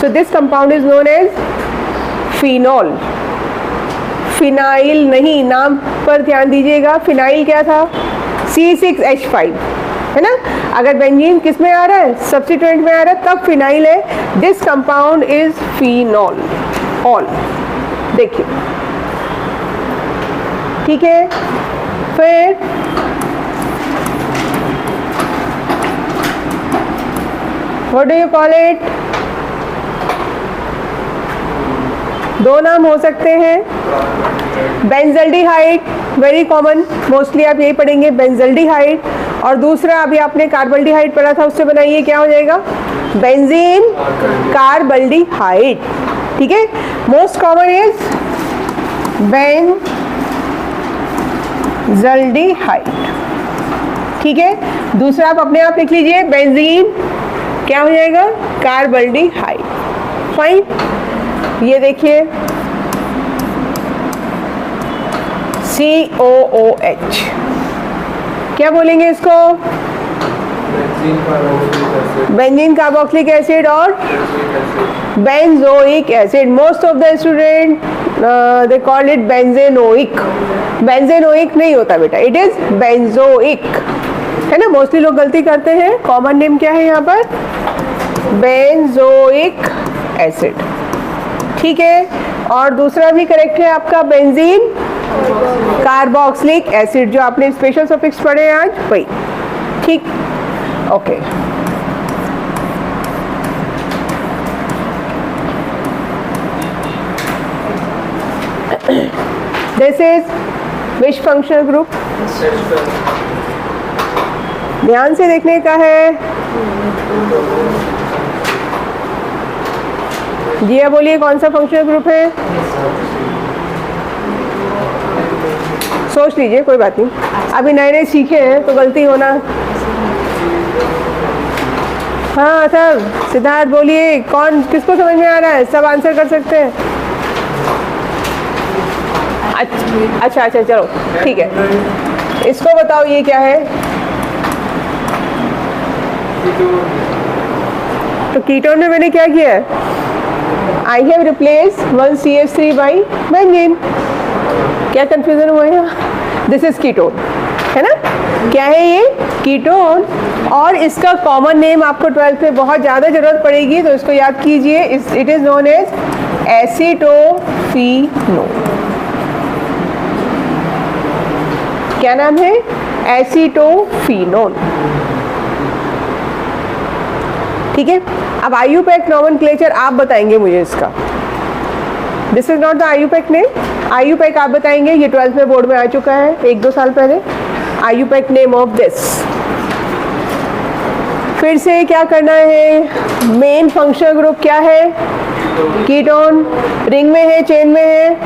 So this compound is known as phenol. Phenyl नहीं, नाम पर ध्यान दीजिएगा। फिनाइल क्या था? C6H5 है ना। अगर बेंजीन किस में आ रहा है? सब्स्टिट्यूएंट में आ रहा है, तब फिनाइल है। This compound is phenol. All देखिए, ठीक है। फिर what do you call it? दो नाम हो सकते हैं। बेंजल्डिहाइड, वेरी कॉमन, मोस्टली आप यही पढ़ेंगे, बेंजल्डिहाइड। और दूसरा अभी आपने कार्बल्डिहाइड पढ़ा था, उससे बनाइए, क्या हो जाएगा? बेंजीन कार्बल्डिहाइड। ठीक है, मोस्ट कॉमन इज बेंजल्डिहाइड। ठीक है, दूसरा आप अपने आप लिख लीजिए, बेंजीन क्या हो जाएगा? कार्बल्डिहाइड। फाइन, ये देखिए COOH, क्या बोलेंगे इसको? बेंजीन कार्बोक्सिलिक एसिड और benzoic acid. Most of the student they call it benzenoic. Benzenoic नहीं होता बेटा, इट इज बेंजोइक, है ना। मोस्टली लोग गलती करते हैं। कॉमन नेम क्या है यहाँ पर? Benzoic acid. ठीक है, और दूसरा भी करेक्ट है आपका, बेंजीन कार्बोक्सिलिक एसिड, जो आपने स्पेशल सफिक्स पढ़े आज वही। ठीक, okay. This is which functional group? ध्यान से देखने का है। जी बोलिए, कौन सा फंक्शनल ग्रुप है? सोच लीजिए, कोई बात नहीं, अभी नए नए सीखे हैं तो गलती होना। हाँ सर, सिद्धार्थ बोलिए, कौन, किसको समझ में आ रहा है? सब आंसर कर सकते हैं। अच्छा अच्छा, चलो ठीक है, इसको बताओ ये क्या है? तो कीटोन में मैंने क्या किया है? I have replaced 1 CH3 by benzene. क्या कंफ्यूजन हुआ है? दिस इज कीटोन, है ना। क्या है ये? कीटोन। और इसका कॉमन नेम आपको 12th में बहुत ज़्यादा जरूरत पड़ेगी, तो इसको याद कीजिए। It is known as acetophenone. क्या नाम है? एसीटोफिनोन। ठीक है, अब IUPAC नॉमेनक्लेचर आप बताएंगे मुझे इसका। This is not the IUPAC name. IUPAC आप बताएंगे, ये 12th में बोर्ड में आ चुका है 1-2 साल पहले। IUPAC name of this. फिर से क्या करना है? मेन फंक्शनल ग्रुप क्या है? कीटोन। रिंग में है, चेन में है?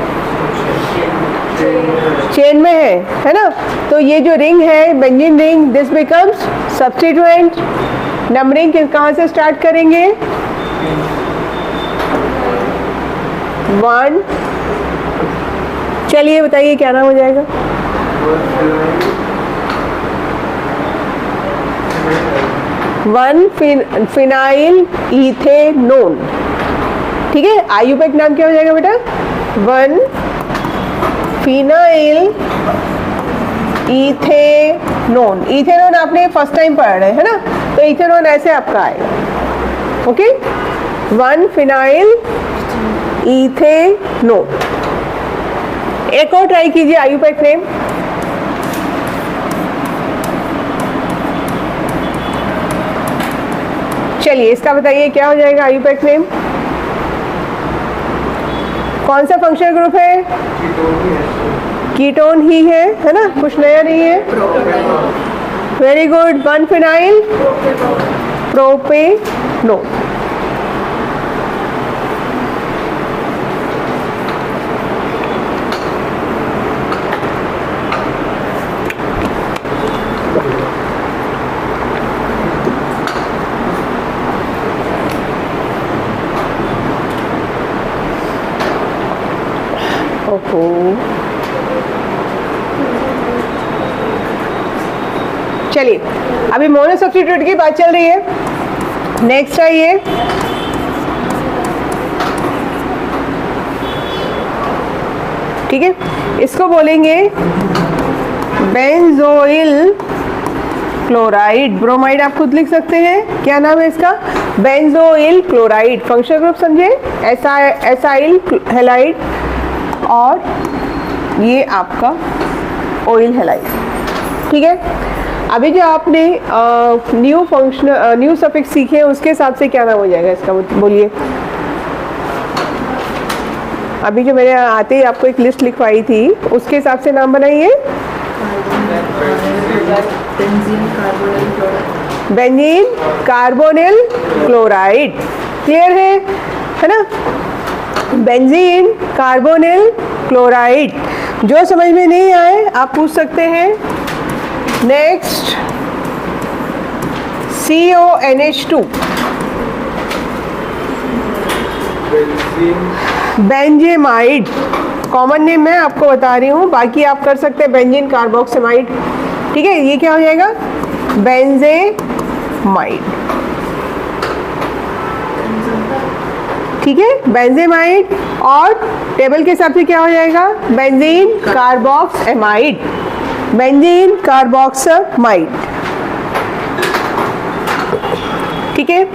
चेन में है ना। तो ये जो रिंग है, benzene ring, this becomes substituent. Numbering कहाँ से स्टार्ट करेंगे? 1। चलिए बताइए क्या नाम हो जाएगा? 1 फिनाइल इथेनोन। ठीक है, IUPAC नाम क्या हो जाएगा बेटा? 1 फिनाइल इथेनोन। इथेनोन आपने फर्स्ट टाइम पढ़ रहे हैं ना, तो इथेनोन ऐसे आपका आएगा। Okay, 1 phenyl ethanone. एक और ट्राई कीजिए IUPAC नेम। चलिए इसका बताइए क्या हो जाएगा IUPAC नेम? कौन सा फंक्शनल ग्रुप है? कीटोन ही है ना, कुछ नया नहीं है। Very good, 1 phenyl propanone. ओहो, चलिए अभी मोनो सब्स्टिट्यूट की बात चल रही है। नेक्स्ट आइए, ठीक है, इसको बोलेंगे बेंजोइल क्लोराइड। ब्रोमाइड आप खुद लिख सकते हैं, क्या नाम है इसका? Benzoyl chloride. फंक्शनल ग्रुप समझे, एसाइल हैलाइड और ये आपका ऑयल हैलाइड। ठीक है, अभी जो आपने न्यू सफिक्स सीखे हैं उसके हिसाब से क्या नाम हो जाएगा इसका, बोलिए। अभी जो मैंने आते ही आपको एक लिस्ट लिखवाई थी उसके हिसाब से नाम बनाइए। Benzene carbonyl chloride. क्लियर है ना? Benzene carbonyl chloride. जो समझ में नहीं आए आप पूछ सकते हैं। Next CONH2 बेंजेमाइड। कॉमन नेम मैं आपको बता रही हूँ, बाकी आप कर सकते हैं बेंजीन कार्बोक्सिमाइड। ठीक है, ये क्या हो जाएगा? बेंजेमाइड। ठीक है, बेंजेमाइड। और टेबल के हिसाब से क्या हो जाएगा? Benzene carboxamide. Benzene carboxamide. ठीक है,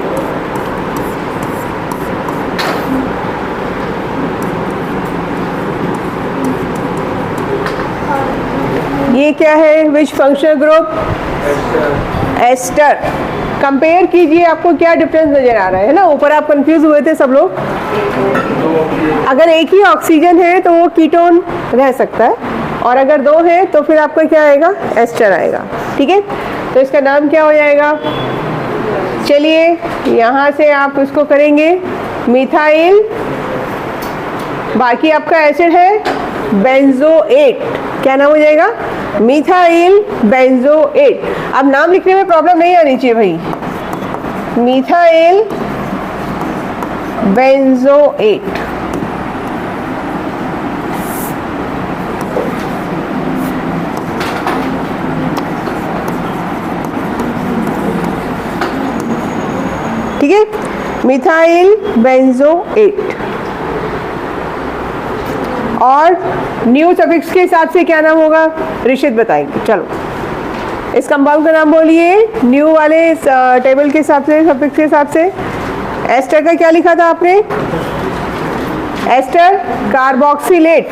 ये क्या है? Which functional group? Ester. Compare कीजिए, आपको क्या डिफरेंस नजर आ रहा है ना? ऊपर आप कंफ्यूज हुए थे सब लोग। अगर एक ही ऑक्सीजन है तो वो कीटोन रह सकता है, और अगर दो है तो फिर आपका क्या आएगा? एस्टर आएगा। ठीक है, तो इसका नाम क्या हो जाएगा? चलिए यहाँ से आप इसको करेंगे मिथाइल। बाकी आपका एसिड है बेंजोएट। क्या नाम हो जाएगा? Methyl benzoate. अब नाम लिखने में प्रॉब्लम नहीं आनी चाहिए भाई। Methyl benzoate. ठीक है, मिथाइल बेंजोएट। और न्यू सफिक्स के हिसाब से क्या नाम होगा? ऋषित बताएंगे। चलो इस कंपाउंड का नाम बोलिए न्यू वाले टेबल के हिसाब से, सफिक्स के हिसाब से। एस्टर का क्या लिखा था आपने? एस्टर कार्बोक्सिलेट,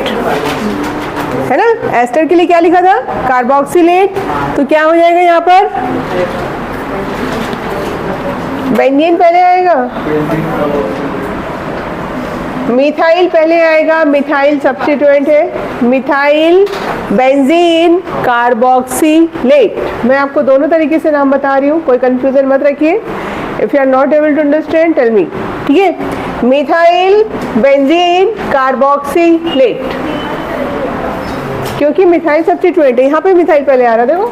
है ना? एस्टर के लिए क्या लिखा था? कार्बोक्सिलेट। तो क्या हो जाएगा यहाँ पर? बेंजीन पहले आएगा, मिथाइल पहले आएगा। मिथाइल सब्स्टिट्यूएंट है। Methyl benzene carboxylate. मैं आपको दोनों तरीके से नाम बता रही हूँ, कोई कंफ्यूजन मत रखिए। If you are not able to understand tell me. ठीक है, मिथाइल बेंजीन कार्बोक्सिलेट, क्योंकि मिथाइल सब्स्टिट्यूएंट है। यहाँ पे मिथाइल पहले आ रहा है, देखो।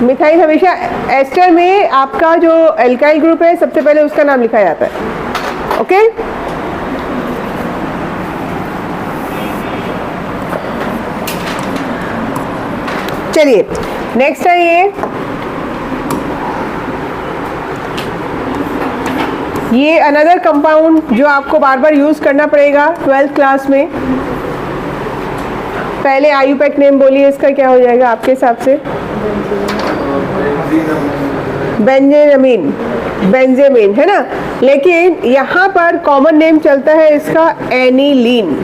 मिथाइल हमेशा एस्टर में आपका जो एल्काइल ग्रुप है सबसे पहले उसका नाम लिखा जाता है। ओके, चलिए नेक्स्ट है ये अनदर कंपाउंड जो आपको बार बार यूज करना पड़ेगा 12th क्लास में। पहले आयुपैक नेम बोलिए, इसका क्या हो जाएगा आपके हिसाब से? बेंजेमीन। बेंजेमीन है ना, लेकिन यहाँ पर कॉमन नेम चलता है इसका एनिलीन।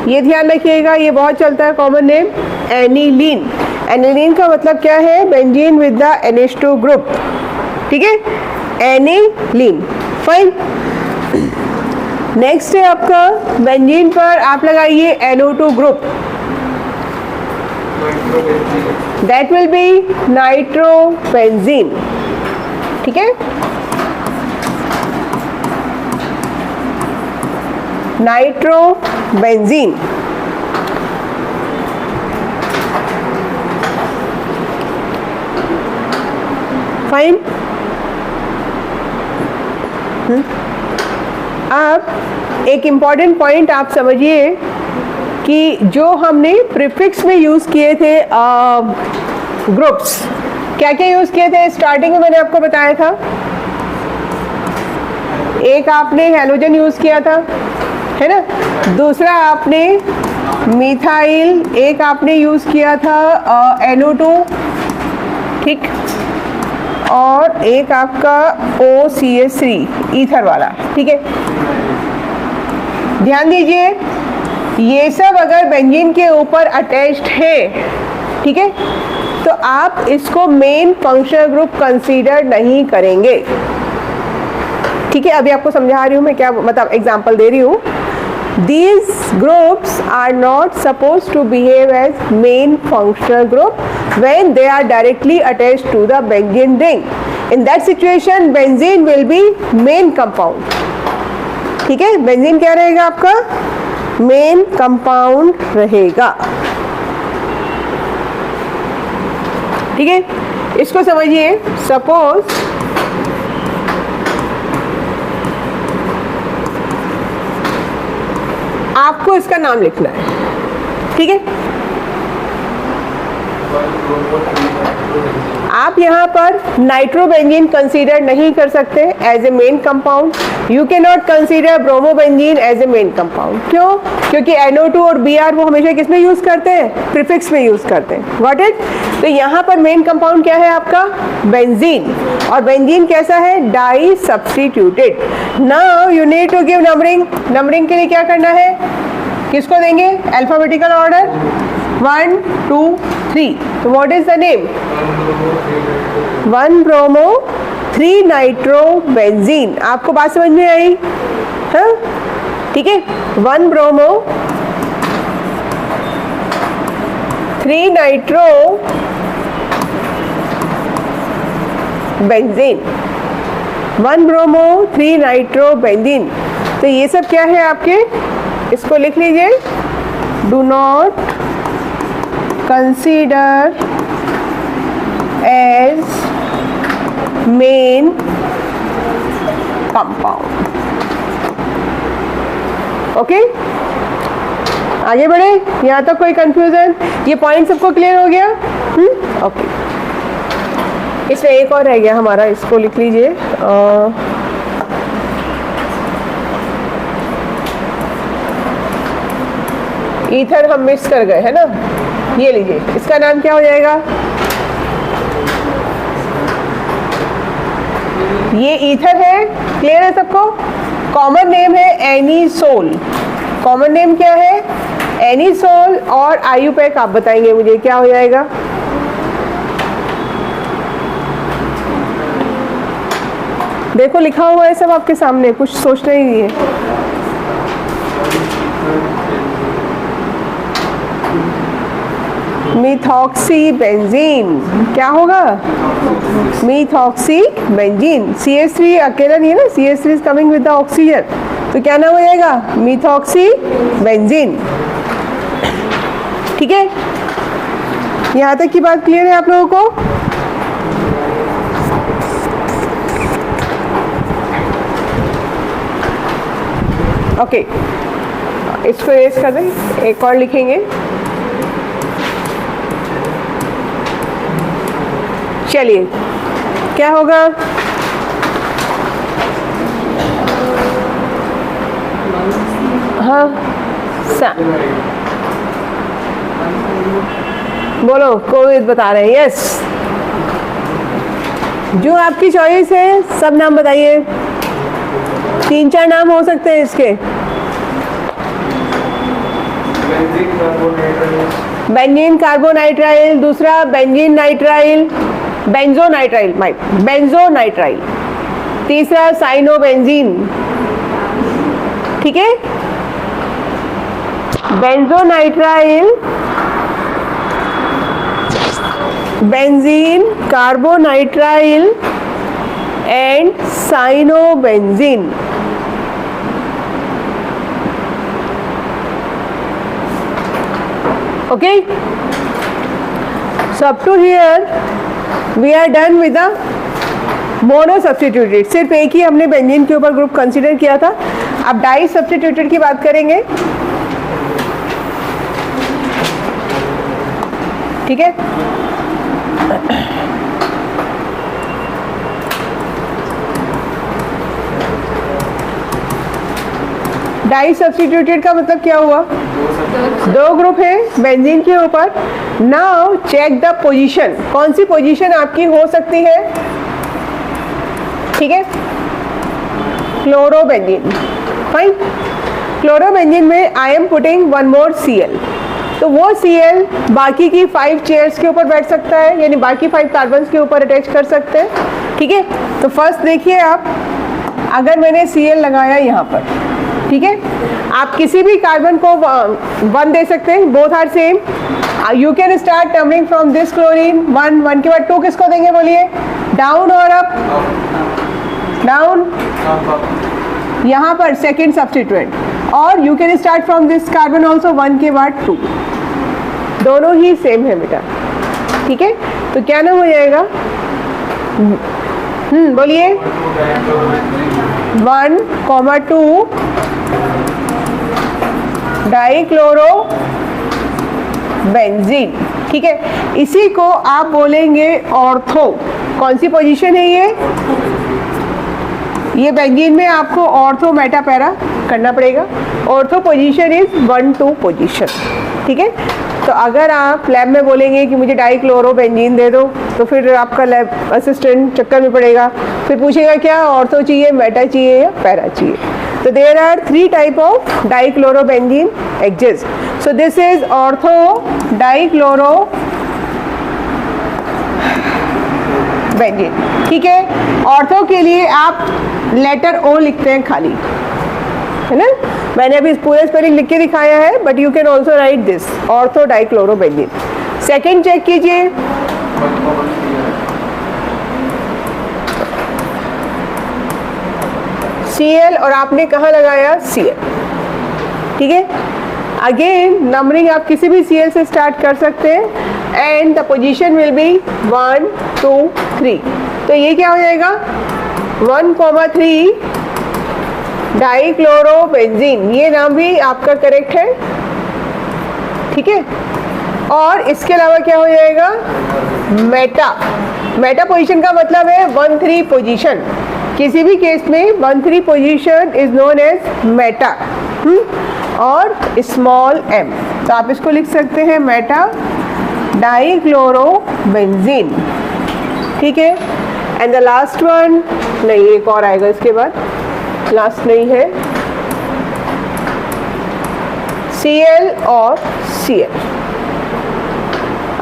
ये ध्यान रखिएगा, ये बहुत चलता है कॉमन नेम एनिलीन। एनिलीन का मतलब क्या है? Benzene with the NH2 group. ठीक है, एनिलीन। फाइन। नेक्स्ट है आपका बेंजीन पर आप लगाइए NO2 group. That will be nitrobenzene. ठीक है, नाइट्रोबेंजीन। फाइन। अब एक इम्पॉर्टेंट पॉइंट आप समझिए कि जो हमने प्रीफिक्स में यूज किए थे ग्रुप्स, क्या क्या यूज किए थे स्टार्टिंग में मैंने आपको बताया था। एक आपने हैलोजन यूज किया था, है ना, दूसरा आपने मिथाइल, एक आपने यूज किया था NO2, ठीक, और एक आपका OCH3 ईथर वाला, ठीक है। ध्यान दीजिए ये सब अगर बेंजीन के ऊपर अटैच्ड है, ठीक है, तो आप इसको मेन फंक्शनल ग्रुप कंसीडर नहीं करेंगे, ठीक है। अभी आपको समझा रही हूँ मैं, क्या मतलब एग्जांपल दे रही हूँ। These groups are not supposed to behave as main functional group when they are directly attached to the benzene ring. In that situation, benzene will be main compound. ठीक है, बेंजीन क्या रहेगा आपका, मेन कंपाउंड रहेगा, ठीक है। इसको समझिए, सपोज आपको इसका नाम लिखना है, ठीक है। आप यहाँ पर नाइट्रोबेंजीन कंसीडर नहीं कर सकते as a main compound. You can not consider bromobenzene as a main compound. क्यों? क्योंकि NO2 और Br वो हमेशा किस में यूज करते हैं, प्रीफिक्स में यूज करते हैं। Got it? तो यहाँ पर मेन कंपाउंड क्या है आपका, बेंजीन, और बेंजीन कैसा है, di substituted. Now you need to give numbering. Numbering के लिए क्या करना है, किसको देंगे, अल्फाबेटिकल ऑर्डर 1 2 3। तो what is the name, 1 bromo 3 nitro benzene. आपको बात समझ में आई? हाँ, ठीक है। 1 bromo 3 nitro benzene, 1 bromo 3 nitro benzene. तो ये सब क्या है आपके, इसको लिख लीजिए, do not consider as main compound. Okay, आगे बढ़े, यहाँ तक कोई कंफ्यूजन? ये पॉइंट सबको क्लियर हो गया? ओके, इसमें एक और रह गया हमारा, इसको लिख लीजिए। ईथर हम मिक्स कर गए, है ना, ये लीजिए, इसका नाम क्या हो जाएगा, ये ईथर है। क्लियर है सबको? कॉमन नेम है एनीसोल। कॉमन नेम क्या है, एनीसोल। और आयुपैक आप बताएंगे मुझे क्या हो जाएगा, देखो लिखा हुआ है सब आपके सामने, कुछ सोचना ही नहीं है। मिथॉक्सी बेंजीन, क्या होगा, मिथॉक्सी बेंजीन। CH3 अकेला नहीं है ना, CH3 is coming with the oxygen, तो क्या नाम हो जाएगा, मिथॉक्सी बेंजीन। ठीक है, यहाँ तक की बात क्लियर है आप लोगों को? ओके, इसको एरेज कर दें, एक और लिखेंगे। चलिए, क्या होगा, हाँ बोलो, कोविड बता रहे हैं, यस। जो आपकी चॉइस है, सब नाम बताइए, 3-4 नाम हो सकते हैं इसके। बेंजीन कार्बोनाइट्राइल, दूसरा बेंजीन नाइट्राइल, बेंजोनाइट्राइल, बेंजोनाइट्राइल, तीसरा साइनोबेंजीन। ठीक है, benzonitrile, benzene, carbonitrile and cyanobenzene. Okay, so up to here we are done with the mono substituted। सिर्फ एक ही हमने बेंजीन के ऊपर ग्रुप कंसीडर किया था। अब डाई सब्स्टिट्यूटेड की बात करेंगे, ठीक है। डाई सब्स्टिट्यूटेड का मतलब क्या हुआ? दो ग्रुप है बेंजीन के ऊपर। नाउ चेक द पोजीशन, कौन सी पोजीशन आपकी हो सकती है, ठीक है। Chlorobenzene, fine. क्लोरोबेंजीन में I am putting one more Cl, तो वो Cl बाकी की 5 चेयर्स के ऊपर बैठ सकता है, यानी बाकी 5 कार्बन्स के ऊपर अटैच कर सकते हैं, ठीक है। तो फर्स्ट देखिए आप, अगर मैंने Cl लगाया यहाँ पर, ठीक है, आप किसी भी कार्बन को 1 दे सकते हैं, both are same. You can start numbering from this chlorine 1 के बाद 2 किसको देंगे बोलिए, डाउन और अप, डाउन, यहाँ पर सेकेंड सब्स्टिट्यूएंट, और you can start from this carbon also 1 के बाद 2, दोनों ही सेम है बेटा, ठीक है। तो क्या नाम हो जाएगा, बोलिए 1,2 डाइक्लोरो बेंजीन, ठीक है। इसी को आप बोलेंगे ऑर्थो। कौन सी पोजीशन है ये बेंजीन में आपको ऑर्थो मेटा पैरा करना पड़ेगा। ऑर्थो पोजीशन इज 1-2 पोजीशन, ठीक है। तो अगर आप लैब में बोलेंगे कि मुझे डाइक्लोरो बेंजीन दे दो, तो फिर आपका लैब असिस्टेंट चक्कर में पड़ेगा, फिर पूछेगा क्या ऑर्थो चाहिए, मेटा चाहिए या पैरा चाहिए। So there are 3 type of dichlorobenzene exist. So this is ortho dichlorobenzene, ठीक है। ऑर्थो के लिए आप लेटर O लिखते हैं खाली, है ना। मैंने अभी पूरा स्पेलिंग लिख के दिखाया है, but you can also write this ortho dichlorobenzene. Second check कीजिए, Cl और आपने कहाँ लगाया Cl, ठीक है। अगेन नंबरिंग आप किसी भी Cl से स्टार्ट कर सकते हैं, and the position will be 1, 2, 3। तो ये क्या हो जाएगा 1,3 डाइक्लोरोबेंजीन, ये नाम भी आपका करेक्ट है, ठीक है। और इसके अलावा क्या हो जाएगा मेटा पोजीशन का मतलब है 1,3 पोजीशन। किसी भी केस में 1,3 position is known as meta, और स्मॉल m, तो आप इसको लिख सकते हैं मेटा डाइक्लोरोबेंजीन, ठीक है। एंड द लास्ट वन, नहीं एक और आएगा इसके बाद, लास्ट नहीं है, Cl और Cl।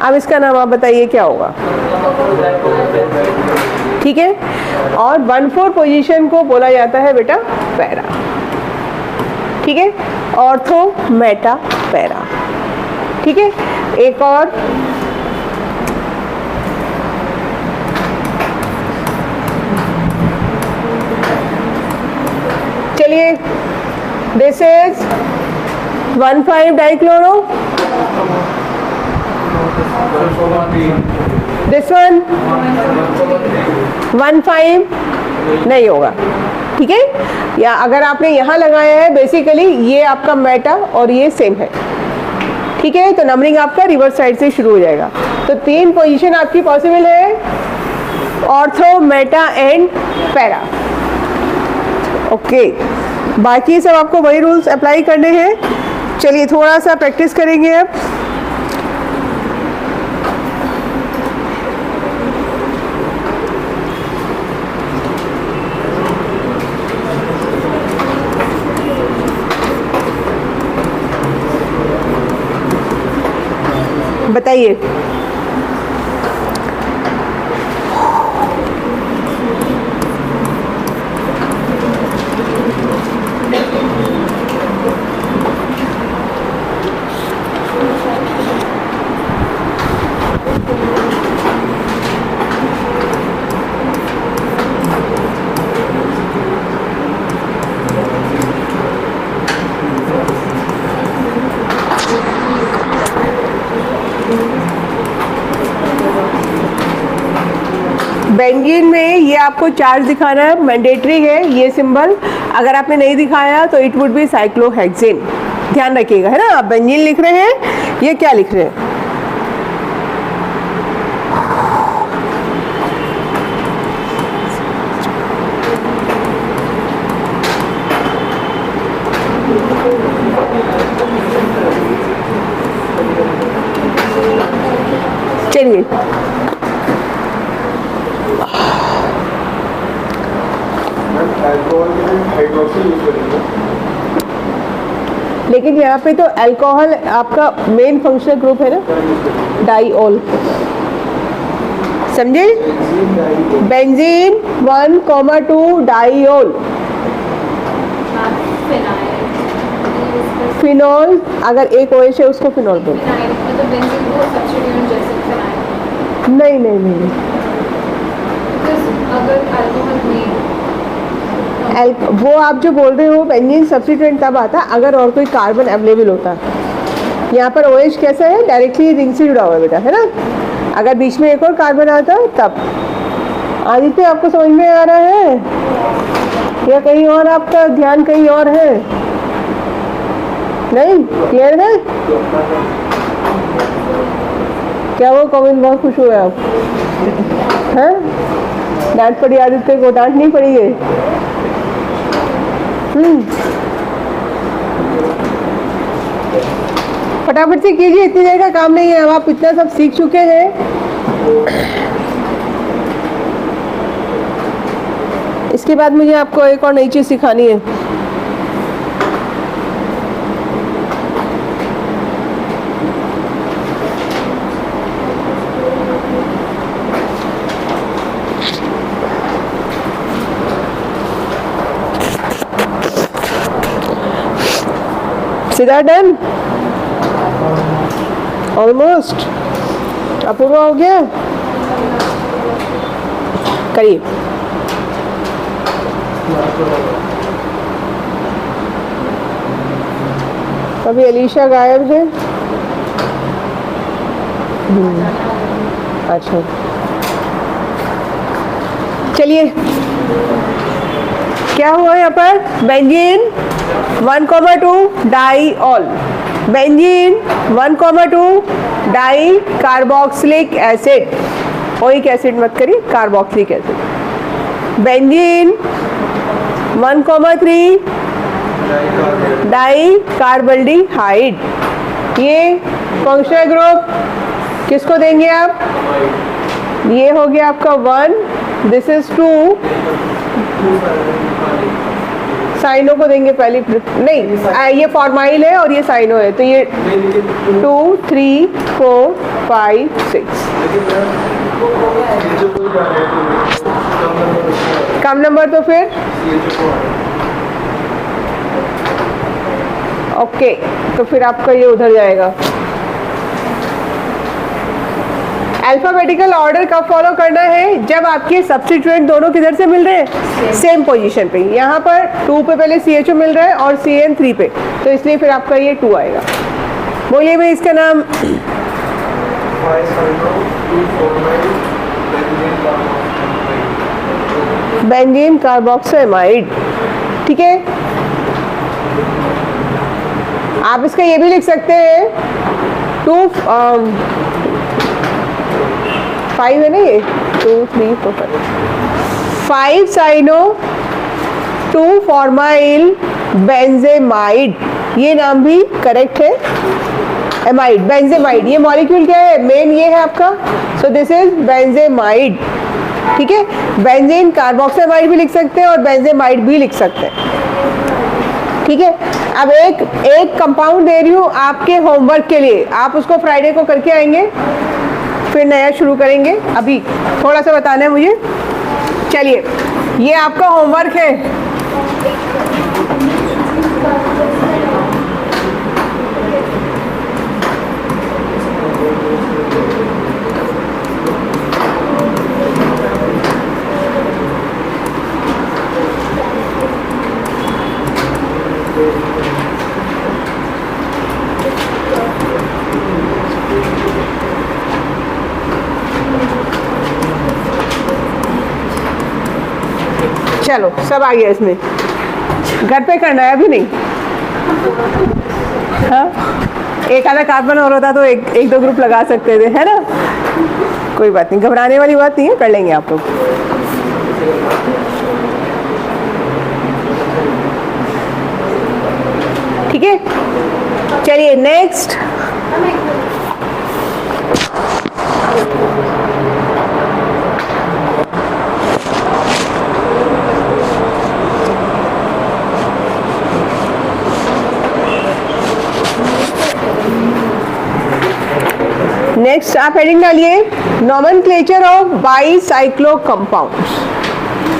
अब इसका नाम आप बताइए क्या होगा, ठीक है। और 1,4 पोजीशन को बोला जाता है बेटा पैरा, ठीक है। ऑर्थो मेटा पैरा, ठीक है। एक और चलिए, this is 1,5 dichloro, this one 1,5 नहीं होगा, ठीक है। या अगर आपने यहाँ लगाया है, बेसिकली ये आपका मेटा और ये सेम है, ठीक है। तो नंबरिंग आपका रिवर्स साइड से शुरू हो जाएगा। तो 3 पोजीशन आपकी पॉसिबल है, ortho Meta and para, okay. बाकी सब आपको वही रूल्स अप्लाई करने हैं। चलिए थोड़ा सा प्रैक्टिस करेंगे अब। बताइए, बेंजीन में ये आपको चार्ज दिखाना है, मैंडेटरी है ये सिंबल। अगर आपने नहीं दिखाया तो इट वुड बी साइक्लोहेक्सेन, ध्यान रखिएगा, है ना। आप बेंजीन लिख रहे हैं, ये क्या लिख रहे हैं? चलिए, अल्कोहल के लिए हाइड्रोक्सी यूज करेंगे। लेकिन यहाँ पे तो अल्कोहल आपका मेन फंक्शनल ग्रुप है ना, डाइऑल, समझे? Benzene 1,2 diol. फिनॉल, अगर एक OH है उसको फिनॉल बोलते हैं। नहीं नहीं नहीं, वो आप जो बोल रहे हो बेंजीन सब्स्टिट्यूएंट तब आता अगर और कोई कार्बन अवेलेबल होता। यहाँ पर OH कैसा है, डायरेक्टली रिंग से जुड़ा हुआ है बेटा, है ना। अगर बीच में एक और कार्बन आता तब। आदित्य, आपको समझ में आ रहा है या कहीं और आपका ध्यान कहीं और है? नहीं, क्लियर है? क्या वो कमेंट बहुत खुश हुए आप? हैं? डांट पड़ी आदित्य को? डांट नहीं पड़ी है? फटाफट से कीजिए, इतनी देर का काम नहीं है। अब आप इतना सब सीख चुके हैं। इसके बाद मुझे आपको एक और नई चीज सिखानी है। सीधा डन, ऑलमोस्ट। अपूर्वा हो गया, करिए। अभी अलीशा गायब है। अच्छा, चलिए, क्या हुआ यहाँ पर? Benzene 1,2 diol, benzene 1,2 di carboxylic acid. Oic acid मत करिए, carboxylic acid. Benzene 1,3 di carbaldehyde. ये फंक्शनल ग्रुप किसको देंगे आप? ये हो गया आपका 1, दिस इज 2, साइनो को देंगे पहले, नहीं ये फॉर्माइल है और ये साइनो है, तो ये 2, 3, 4, 5, 6। कम नंबर तो फिर ओके, तो फिर आपका ये उधर जाएगा। अल्फाबेटिकल ऑर्डर कब फॉलो करना है? जब आपके सब्स्टिट्यूएंट दोनों किधर से मिल रहे हैं? सेम पोजीशन पे। यहाँ पर 2 पे पहले CHO मिल रहा है और CN 3 पे, तो इसलिए फिर आपका ये 2 आएगा। बोलिए भाई इसका नाम। बेंजीन कार्बोक्सिमाइड, ठीक है। आप इसका ये भी लिख सकते हैं 5 है ना, ये 2, 3, 4, 5 साइनो 2 फॉर्माइल बेंजेमाइड। ये नाम भी करेक्ट है, एमाइड, बेंजेमाइड। ये मॉलिक्यूल क्या है? मेन ये है आपका, सो दिस इज बेंजेमाइड, ठीक है। बेंजीन कार्बोक्सिमाइड भी लिख सकते हैं और बेंजेमाइड भी लिख सकते हैं, ठीक है। अब एक कंपाउंड दे रही हूँ आपके होमवर्क के लिए, आप उसको फ्राइडे को करके आएंगे, फिर नया शुरू करेंगे। अभी थोड़ा सा बताना है मुझे। चलिए, ये आपका होमवर्क है। चलो सब आ गया इसमें, घर पे करना है अभी नहीं। हाँ, एक आधा कार्बन और होता तो एक दो ग्रुप लगा सकते थे, है ना। कोई बात नहीं, घबराने वाली बात नहीं है, कर लेंगे आप लोग। ठीक है, चलिए नेक्स्ट। नेक्स्ट आप हेडिंग डालिए, nomenclature of bicyclo compounds.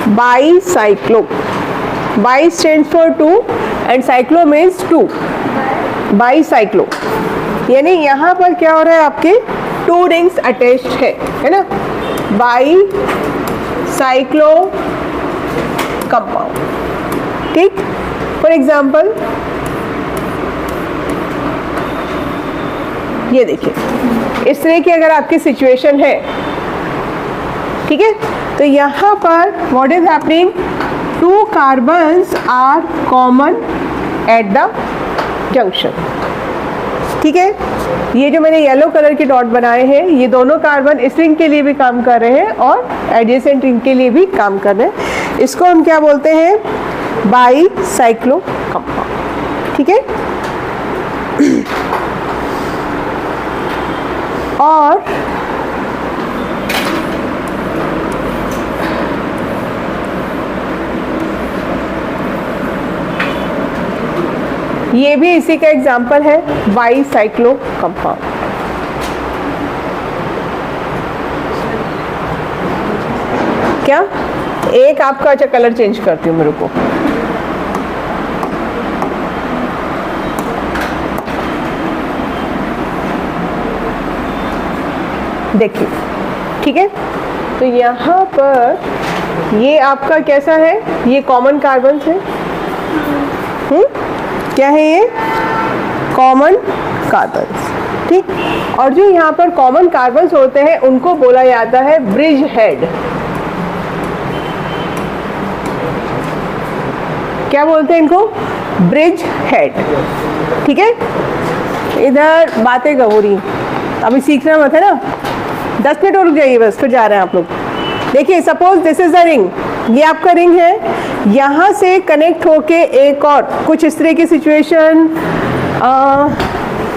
Bicyclo, bi stands for two and cyclo means two. Bicyclo यानी यहाँ पर क्या हो रहा है, आपके टू रिंग्स अटैच्ड है ना। बाईसाइक्लो कंपाउंड, ठीक। फॉर एग्जाम्पल ये देखिए, इस तरह की अगर आपकी सिचुएशन है, ठीक है, तो यहाँ पर what is happening, two carbons are common at the junction. ठीक है, ये जो मैंने येलो कलर के डॉट बनाए हैं, ये दोनों कार्बन इस रिंग के लिए भी काम कर रहे हैं और एडजेसेंट रिंग के लिए भी काम कर रहे हैं। इसको हम क्या बोलते हैं, बाईसाइक्लो कंपाउंड। ठीक है, और ये भी इसी का एग्जाम्पल है, बाईसाइक्लो कंपाउंड। क्या एक आपका, अच्छा कलर चेंज करती हूँ मेरे को, देखिए, ठीक है, तो यहाँ पर ये आपका कैसा है, ये कॉमन कार्बन है। क्या है ये, कॉमन कार्बन्स, ठीक। और जो यहाँ पर कॉमन कार्बन्स होते हैं उनको बोला जाता है ब्रिज हेड। क्या बोलते हैं इनको, ब्रिज हेड। ठीक है, इधर बातें कब हो रही, अभी सीखना मत है ना, 10 मिनट और रुक जाइए बस, फिर जा रहे हैं आप लोग। देखिए, suppose this is the ring, ये आपका रिंग है, यहाँ से कनेक्ट होके एक और कुछ इस तरह की सिचुएशन,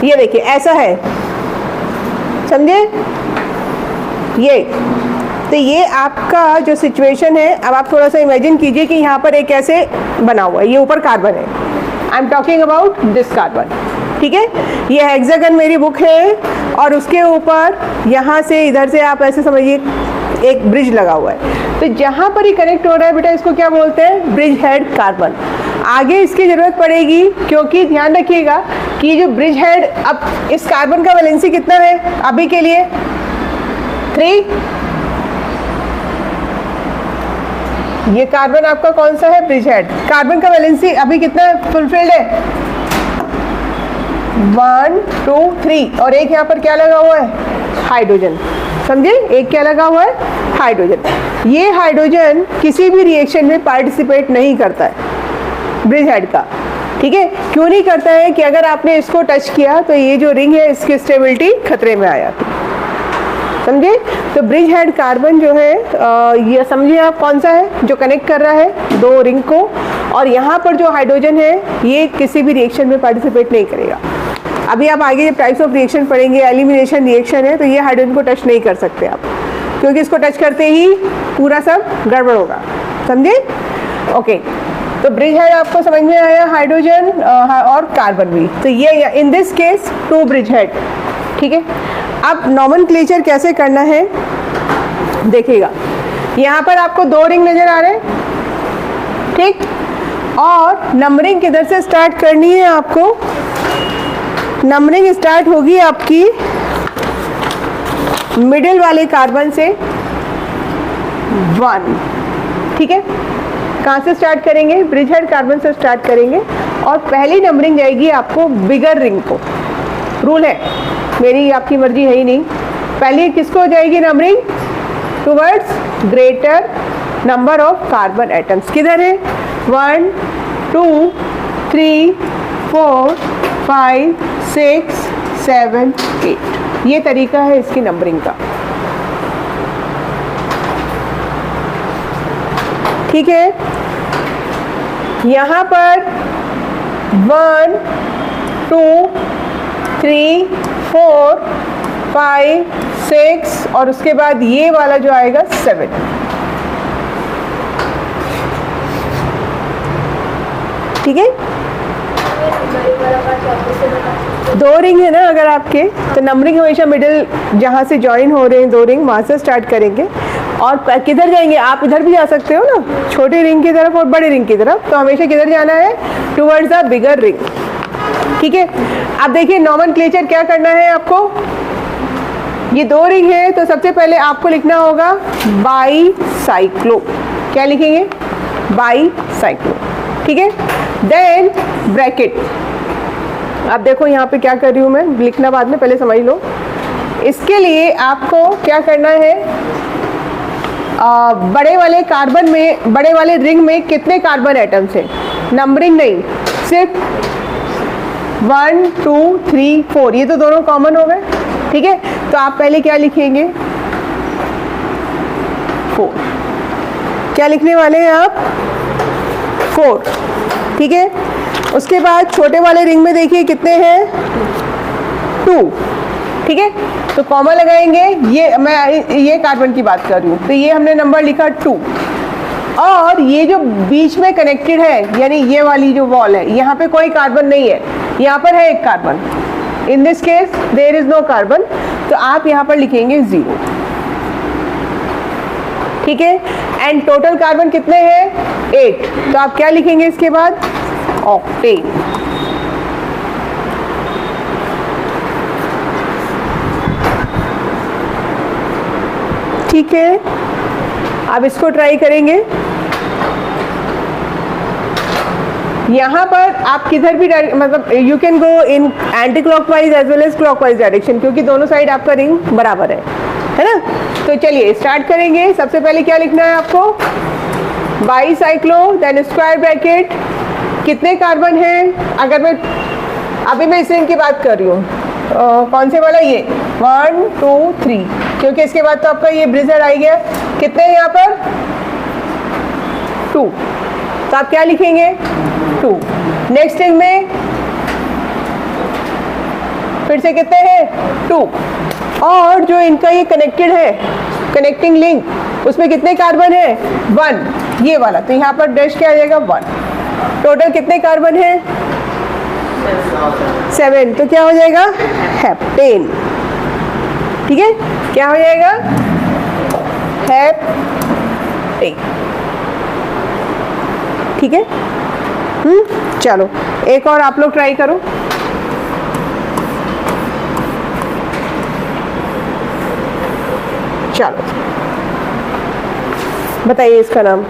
ये देखिए ऐसा है, समझे ये। तो ये आपका जो सिचुएशन है, अब आप थोड़ा सा इमेजिन कीजिए कि यहाँ पर एक ऐसे बना हुआ है, ये ऊपर कार्बन है, I am talking about this carbon. ठीक है, ये हेक्सागन मेरी बुक है और उसके ऊपर यहाँ से इधर से आप ऐसे समझिए एक ब्रिज लगा हुआ है। तो जहाँ पर ही कनेक्ट हो रहा है बेटा, इसको क्या बोलते हैं, ब्रिज हेड कार्बन। आगे इसकी जरूरत पड़ेगी, क्योंकि ध्यान रखिएगा कि ये जो ब्रिज हेड, अब इस कार्बन का वैलेंसी कितना है अभी के लिए, 3। ये कार्बन आपका कौन सा है, ब्रिज हेड। कार्बन का वैलेंसी अभी कितना फुलफिल्ड है, 1 2 3, और एक यहाँ पर क्या लगा हुआ है, हाइड्रोजन। समझे, एक क्या लगा हुआ है, हाइड्रोजन। ये हाइड्रोजन किसी भी रिएक्शन में पार्टिसिपेट नहीं करता है ब्रिज हेड का। ठीक है, क्यों नहीं करता है कि अगर आपने इसको टच किया तो ये जो रिंग है इसकी स्टेबिलिटी खतरे में आ जाती है। समझे, तो ब्रिज हेड कार्बन जो है, ये समझिए आप कौन सा है जो कनेक्ट कर रहा है दो रिंग को, और यहाँ पर जो हाइड्रोजन है ये किसी भी रिएक्शन में पार्टिसिपेट नहीं करेगा। अभी आप आगे जब टाइप्स ऑफ रिएक्शन पढ़ेंगे, एलिमिनेशन रिएक्शन है, तो ये हाइड्रोजन को टच नहीं कर सकते आप, क्योंकि इसको टच करते ही पूरा सब गड़बड़ होगा। समझे, ओके। तो ब्रिज हेड आपको समझ में आया, हाइड्रोजन और कार्बन भी। तो ये इन दिस केस 2 ब्रिज हेड। ठीक है, अब नॉमेनक्लेचर कैसे करना है देखिएगा। यहाँ पर आपको 2 रिंग नजर आ रहे हैं, ठीक, और नंबरिंग किधर से स्टार्ट करनी है आपको, नंबरिंग स्टार्ट होगी आपकी मिडिल वाले कार्बन से 1। ठीक है, कहाँ से स्टार्ट करेंगे, ब्रिज हेड कार्बन से स्टार्ट करेंगे, और पहली नंबरिंग जाएगी आपको बिगर रिंग को। रूल है, मेरी आपकी मर्जी है ही नहीं। पहले किसको जाएगी numbering, towards greater number of carbon atoms किधर है 1 2 3 4 5 6 7 8 ये तरीका है इसकी नंबरिंग का। ठीक है, यहाँ पर 1 2 3 4 5 6 और उसके बाद ये वाला जो आएगा 7। ठीक है, दो रिंग है ना अगर आपके, तो नंबरिंग हमेशा मिडिल जहाँ से ज्वाइन हो रहे हैं दो रिंग वहाँ से स्टार्ट करेंगे। और किधर जाएंगे आप, इधर भी जा सकते हो ना, छोटे रिंग की तरफ और बड़े रिंग की तरफ, तो हमेशा किधर जाना है टुवर्ड्स द बिगर रिंग। ठीक है, अब देखिए नॉमेनक्लेचर क्या करना है आपको। ये दो रिंग है तो सबसे पहले आपको लिखना होगा बाईसाइक्लो। क्या लिखेंगे बाईसाइक्लो। ठीक है, देन ब्रैकेट। अब देखो यहाँ पे क्या कर रही हूँ मैं, लिखना बाद में, पहले समझ लो। इसके लिए आपको क्या करना है, बड़े वाले कार्बन में, बड़े वाले रिंग में कितने कार्बन एटम्स हैं, नंबरिंग नहीं, सिर्फ 1 2 3 4, ये तो दोनों कॉमन हो गए। ठीक है, तो आप पहले क्या लिखेंगे 4। क्या लिखने वाले हैं आप 4। ठीक है, उसके बाद छोटे वाले रिंग में देखिए कितने हैं 2। ठीक है, तो कॉमा लगाएंगे, ये मैं ये कार्बन की बात कर रही हूँ, तो ये हमने नंबर लिखा 2। और ये जो बीच में कनेक्टेड है यानी ये वाली जो वॉल है, यहाँ पे कोई कार्बन नहीं है, यहाँ पर है एक carbon. In this case there is no carbon, तो आप यहाँ पर लिखेंगे 0। ठीक है, एंड टोटल कार्बन कितने हैं 8, तो आप क्या लिखेंगे इसके बाद ऑक्टेन। ठीक है, अब इसको ट्राई करेंगे। यहाँ पर आप किधर भी मतलब you can go in anti clockwise as well as clockwise direction, क्योंकि दोनों साइड आपका रिंग बराबर है ना। तो चलिए स्टार्ट करेंगे। सबसे पहले क्या लिखना है आपको बाईसाइक्लो, देन स्क्वायर ब्रैकेट, कितने कार्बन हैं। अगर मैं अभी मैं इस रिंग की बात कर रही हूँ, कौन से वाला, ये 1 2 3, क्योंकि इसके बाद तो आपका ये ब्रिजर आ गया। कितने हैं यहाँ पर 2, तो आप क्या लिखेंगे 2। नेक्स्ट रिंग में फिर से कितने हैं 2, और जो इनका ये कनेक्टेड है कनेक्टिंग लिंक, उसमें कितने कार्बन है 1, ये वाला, तो यहाँ पर डैश क्या आ जाएगा 1। टोटल कितने कार्बन है 7, तो क्या हो जाएगा हेप्टेन। ठीक है, क्या हो जाएगा हेप्टेन। ठीक है, चलो एक और आप लोग ट्राई करो। चलो बताइए इसका नाम।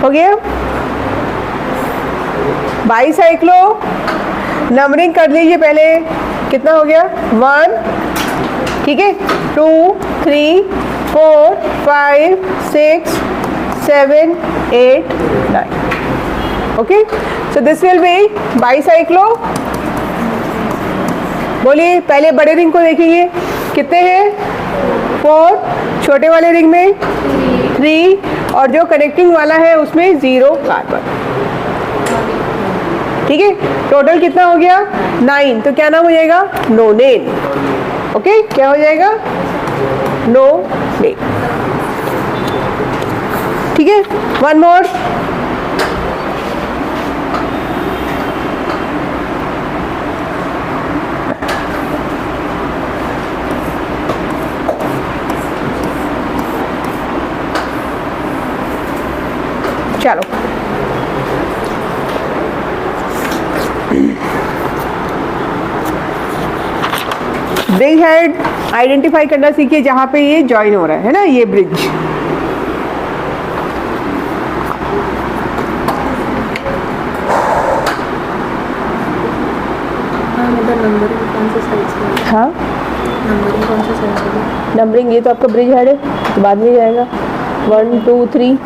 हो गया बाईसाइक्लो। नंबरिंग कर लीजिए पहले, कितना हो गया 1, ठीक है 2 3 4 5 6 7 8 9। Okay, so this will be bicyclo. बोलिए पहले बड़े रिंग को देखेंगे, कितने हैं 4, छोटे वाले रिंग में 3, और जो कनेक्टिंग वाला है उसमें 0 कार्बन। ठीक है, टोटल कितना हो गया 9, तो क्या नाम हो जाएगा नोनेन। ओके, क्या हो जाएगा नोनेन। ठीक है, one more. Bridge head identify करना सीखिए जहाँ पे ये ज्वाइन हो रहा है ना, ये ब्रिज। नंबरिंग कौन से साइड से? हाँ, नंबरिंग कौन से साइड से? नंबरिंग ये तो आपका ब्रिज हेड है, तो बाद में जाएगा 1 2 3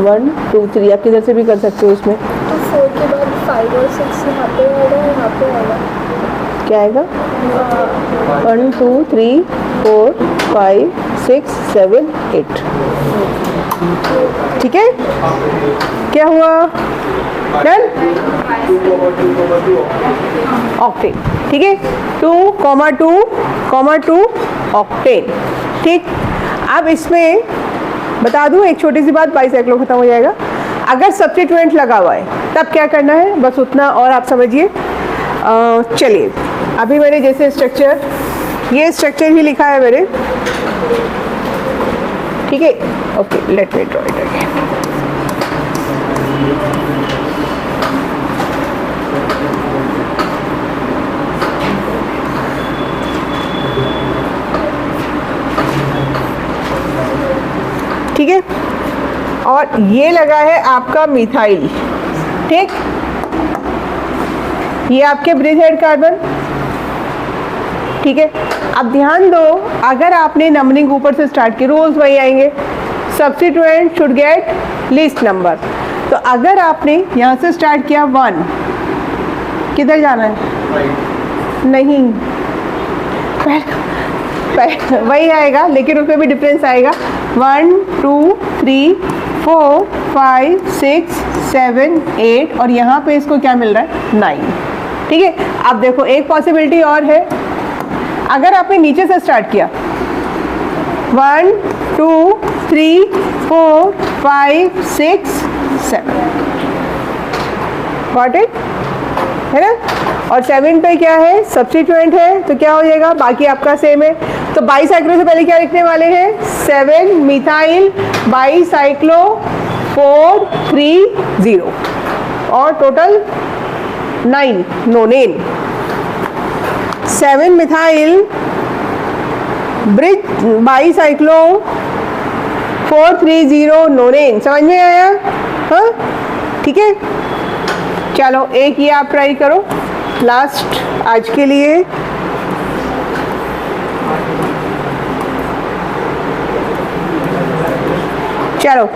1 2 3। आप किधर से भी कर सकते हो उसमें। तो 4 के बाद 5 और 6 यहाँ पे आएगा, यहाँ पे आएगा। क्या आएगा? 1 2 3 4 5 6 7 8। ठीक है, क्या हुआ? डन। ऑक्टेन। ठीक है, 2,2,2 ऑक्टेन। ठीक, अब इसमें बता दूं एक छोटी सी बात, बाईसाइक्लो खत्म हो जाएगा। अगर सब्स्टिट्यूएंट लगा हुआ है तब क्या करना है, बस उतना और आप समझिए। चलिए, अभी मैंने जैसे स्ट्रक्चर, ये स्ट्रक्चर ही लिखा है मेरे, ठीक है। Okay, let me draw it again. ठीक है, और ये लगा है आपका मिथाइल। ठीक, ये आपके ब्रिज हेड कार्बन। ठीक है, अब ध्यान दो, अगर आपने नंबरिंग ऊपर से स्टार्ट की, रूल्स वही आएंगे। Substituent should get least number. तो अगर आपने यहाँ से स्टार्ट किया 1, किधर जाना है? नहीं, वही आएगा, लेकिन उसमें भी डिफरेंस आएगा। 1 2 3 4 5 6 7 8 और यहाँ पे इसको क्या मिल रहा है? 9। ठीक है, अब देखो एक पॉसिबिलिटी और है, अगर आपने नीचे से स्टार्ट किया 1 2 3 4 5 6 7, गॉट इट, है ना? और 7 पे क्या है? सब्स्टिट्यूएंट है, तो क्या हो जाएगा? बाकी आपका सेम है। तो बाईसाइक्लो से पहले क्या लिखने वाले हैं? 7 मिथाइल बाईसाइक्लो 430 और टोटल 9 नोनेन। 7 methyl bridge bicyclo 430 नोनेन। समझ में आया? हाँ, ठीक है। चलो एक ये आप ट्राई करो लास्ट आज के लिए। चलो,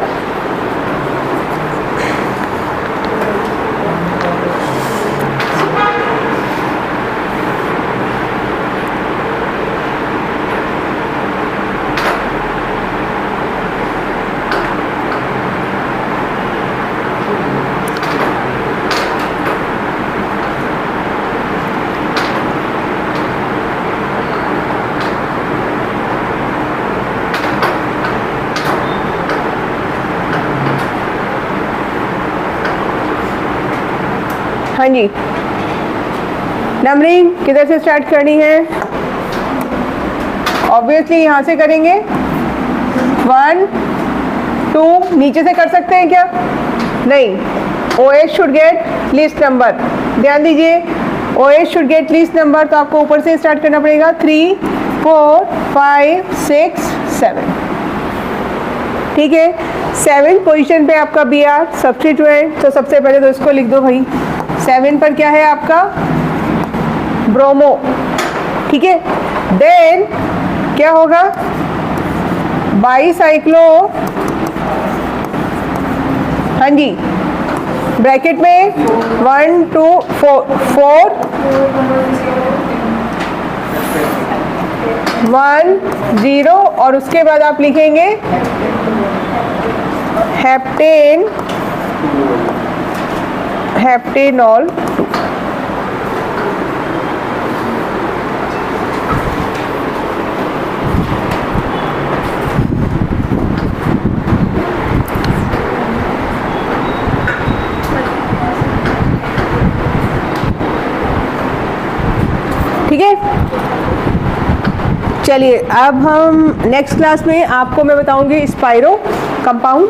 हाँ जी, नंबरिंग किधर से स्टार्ट करनी है? ऑब्वियसली यहाँ से करेंगे। 1 2 नीचे से कर सकते हैं क्या? नहीं, OH should get least number. ध्यान दीजिए, OH should get least number, तो आपको ऊपर से स्टार्ट करना पड़ेगा। 3 4 5 6 7। ठीक है, 7 पोजीशन पे आपका Br सब्स्टिट्यूएंट, तो सबसे पहले तो इसको लिख दो भाई। 7 पर क्या है आपका? ब्रोमो। ठीक है, देन क्या होगा? बाईसाइक्लो, हाँ जी, ब्रैकेट में 1 2 4 1 0 और उसके बाद आप लिखेंगे हेप्टेन, हेप्टेनॉल 2। ठीक है, चलिए अब हम नेक्स्ट क्लास में आपको मैं बताऊंगी स्पाइरो कंपाउंड।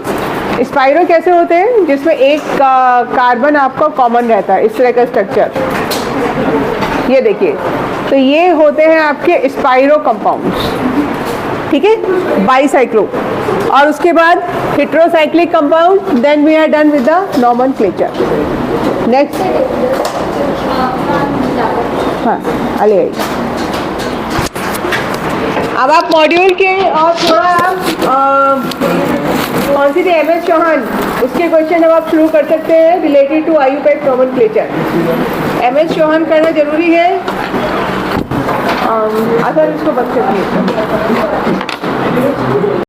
स्पाइरो कैसे होते हैं? जिसमें एक कार्बन आपका कॉमन रहता है, इस तरह का स्ट्रक्चर, ये देखिए। तो ये होते हैं आपके स्पाइरो कंपाउंड्स, ठीक है, बाईसाइक्लो। और उसके बाद heterocyclic compound, then we are done with the nomenclature. Next, हाँ अले आई। अब आप मॉड्यूल के और थोड़ा आप कौन सी थी, MS चौहान, उसके क्वेश्चन अब आप शुरू कर सकते हैं related to IUPAC nomenclature. MS Chauhan करना जरूरी है। अगर इसको बंद कर दिए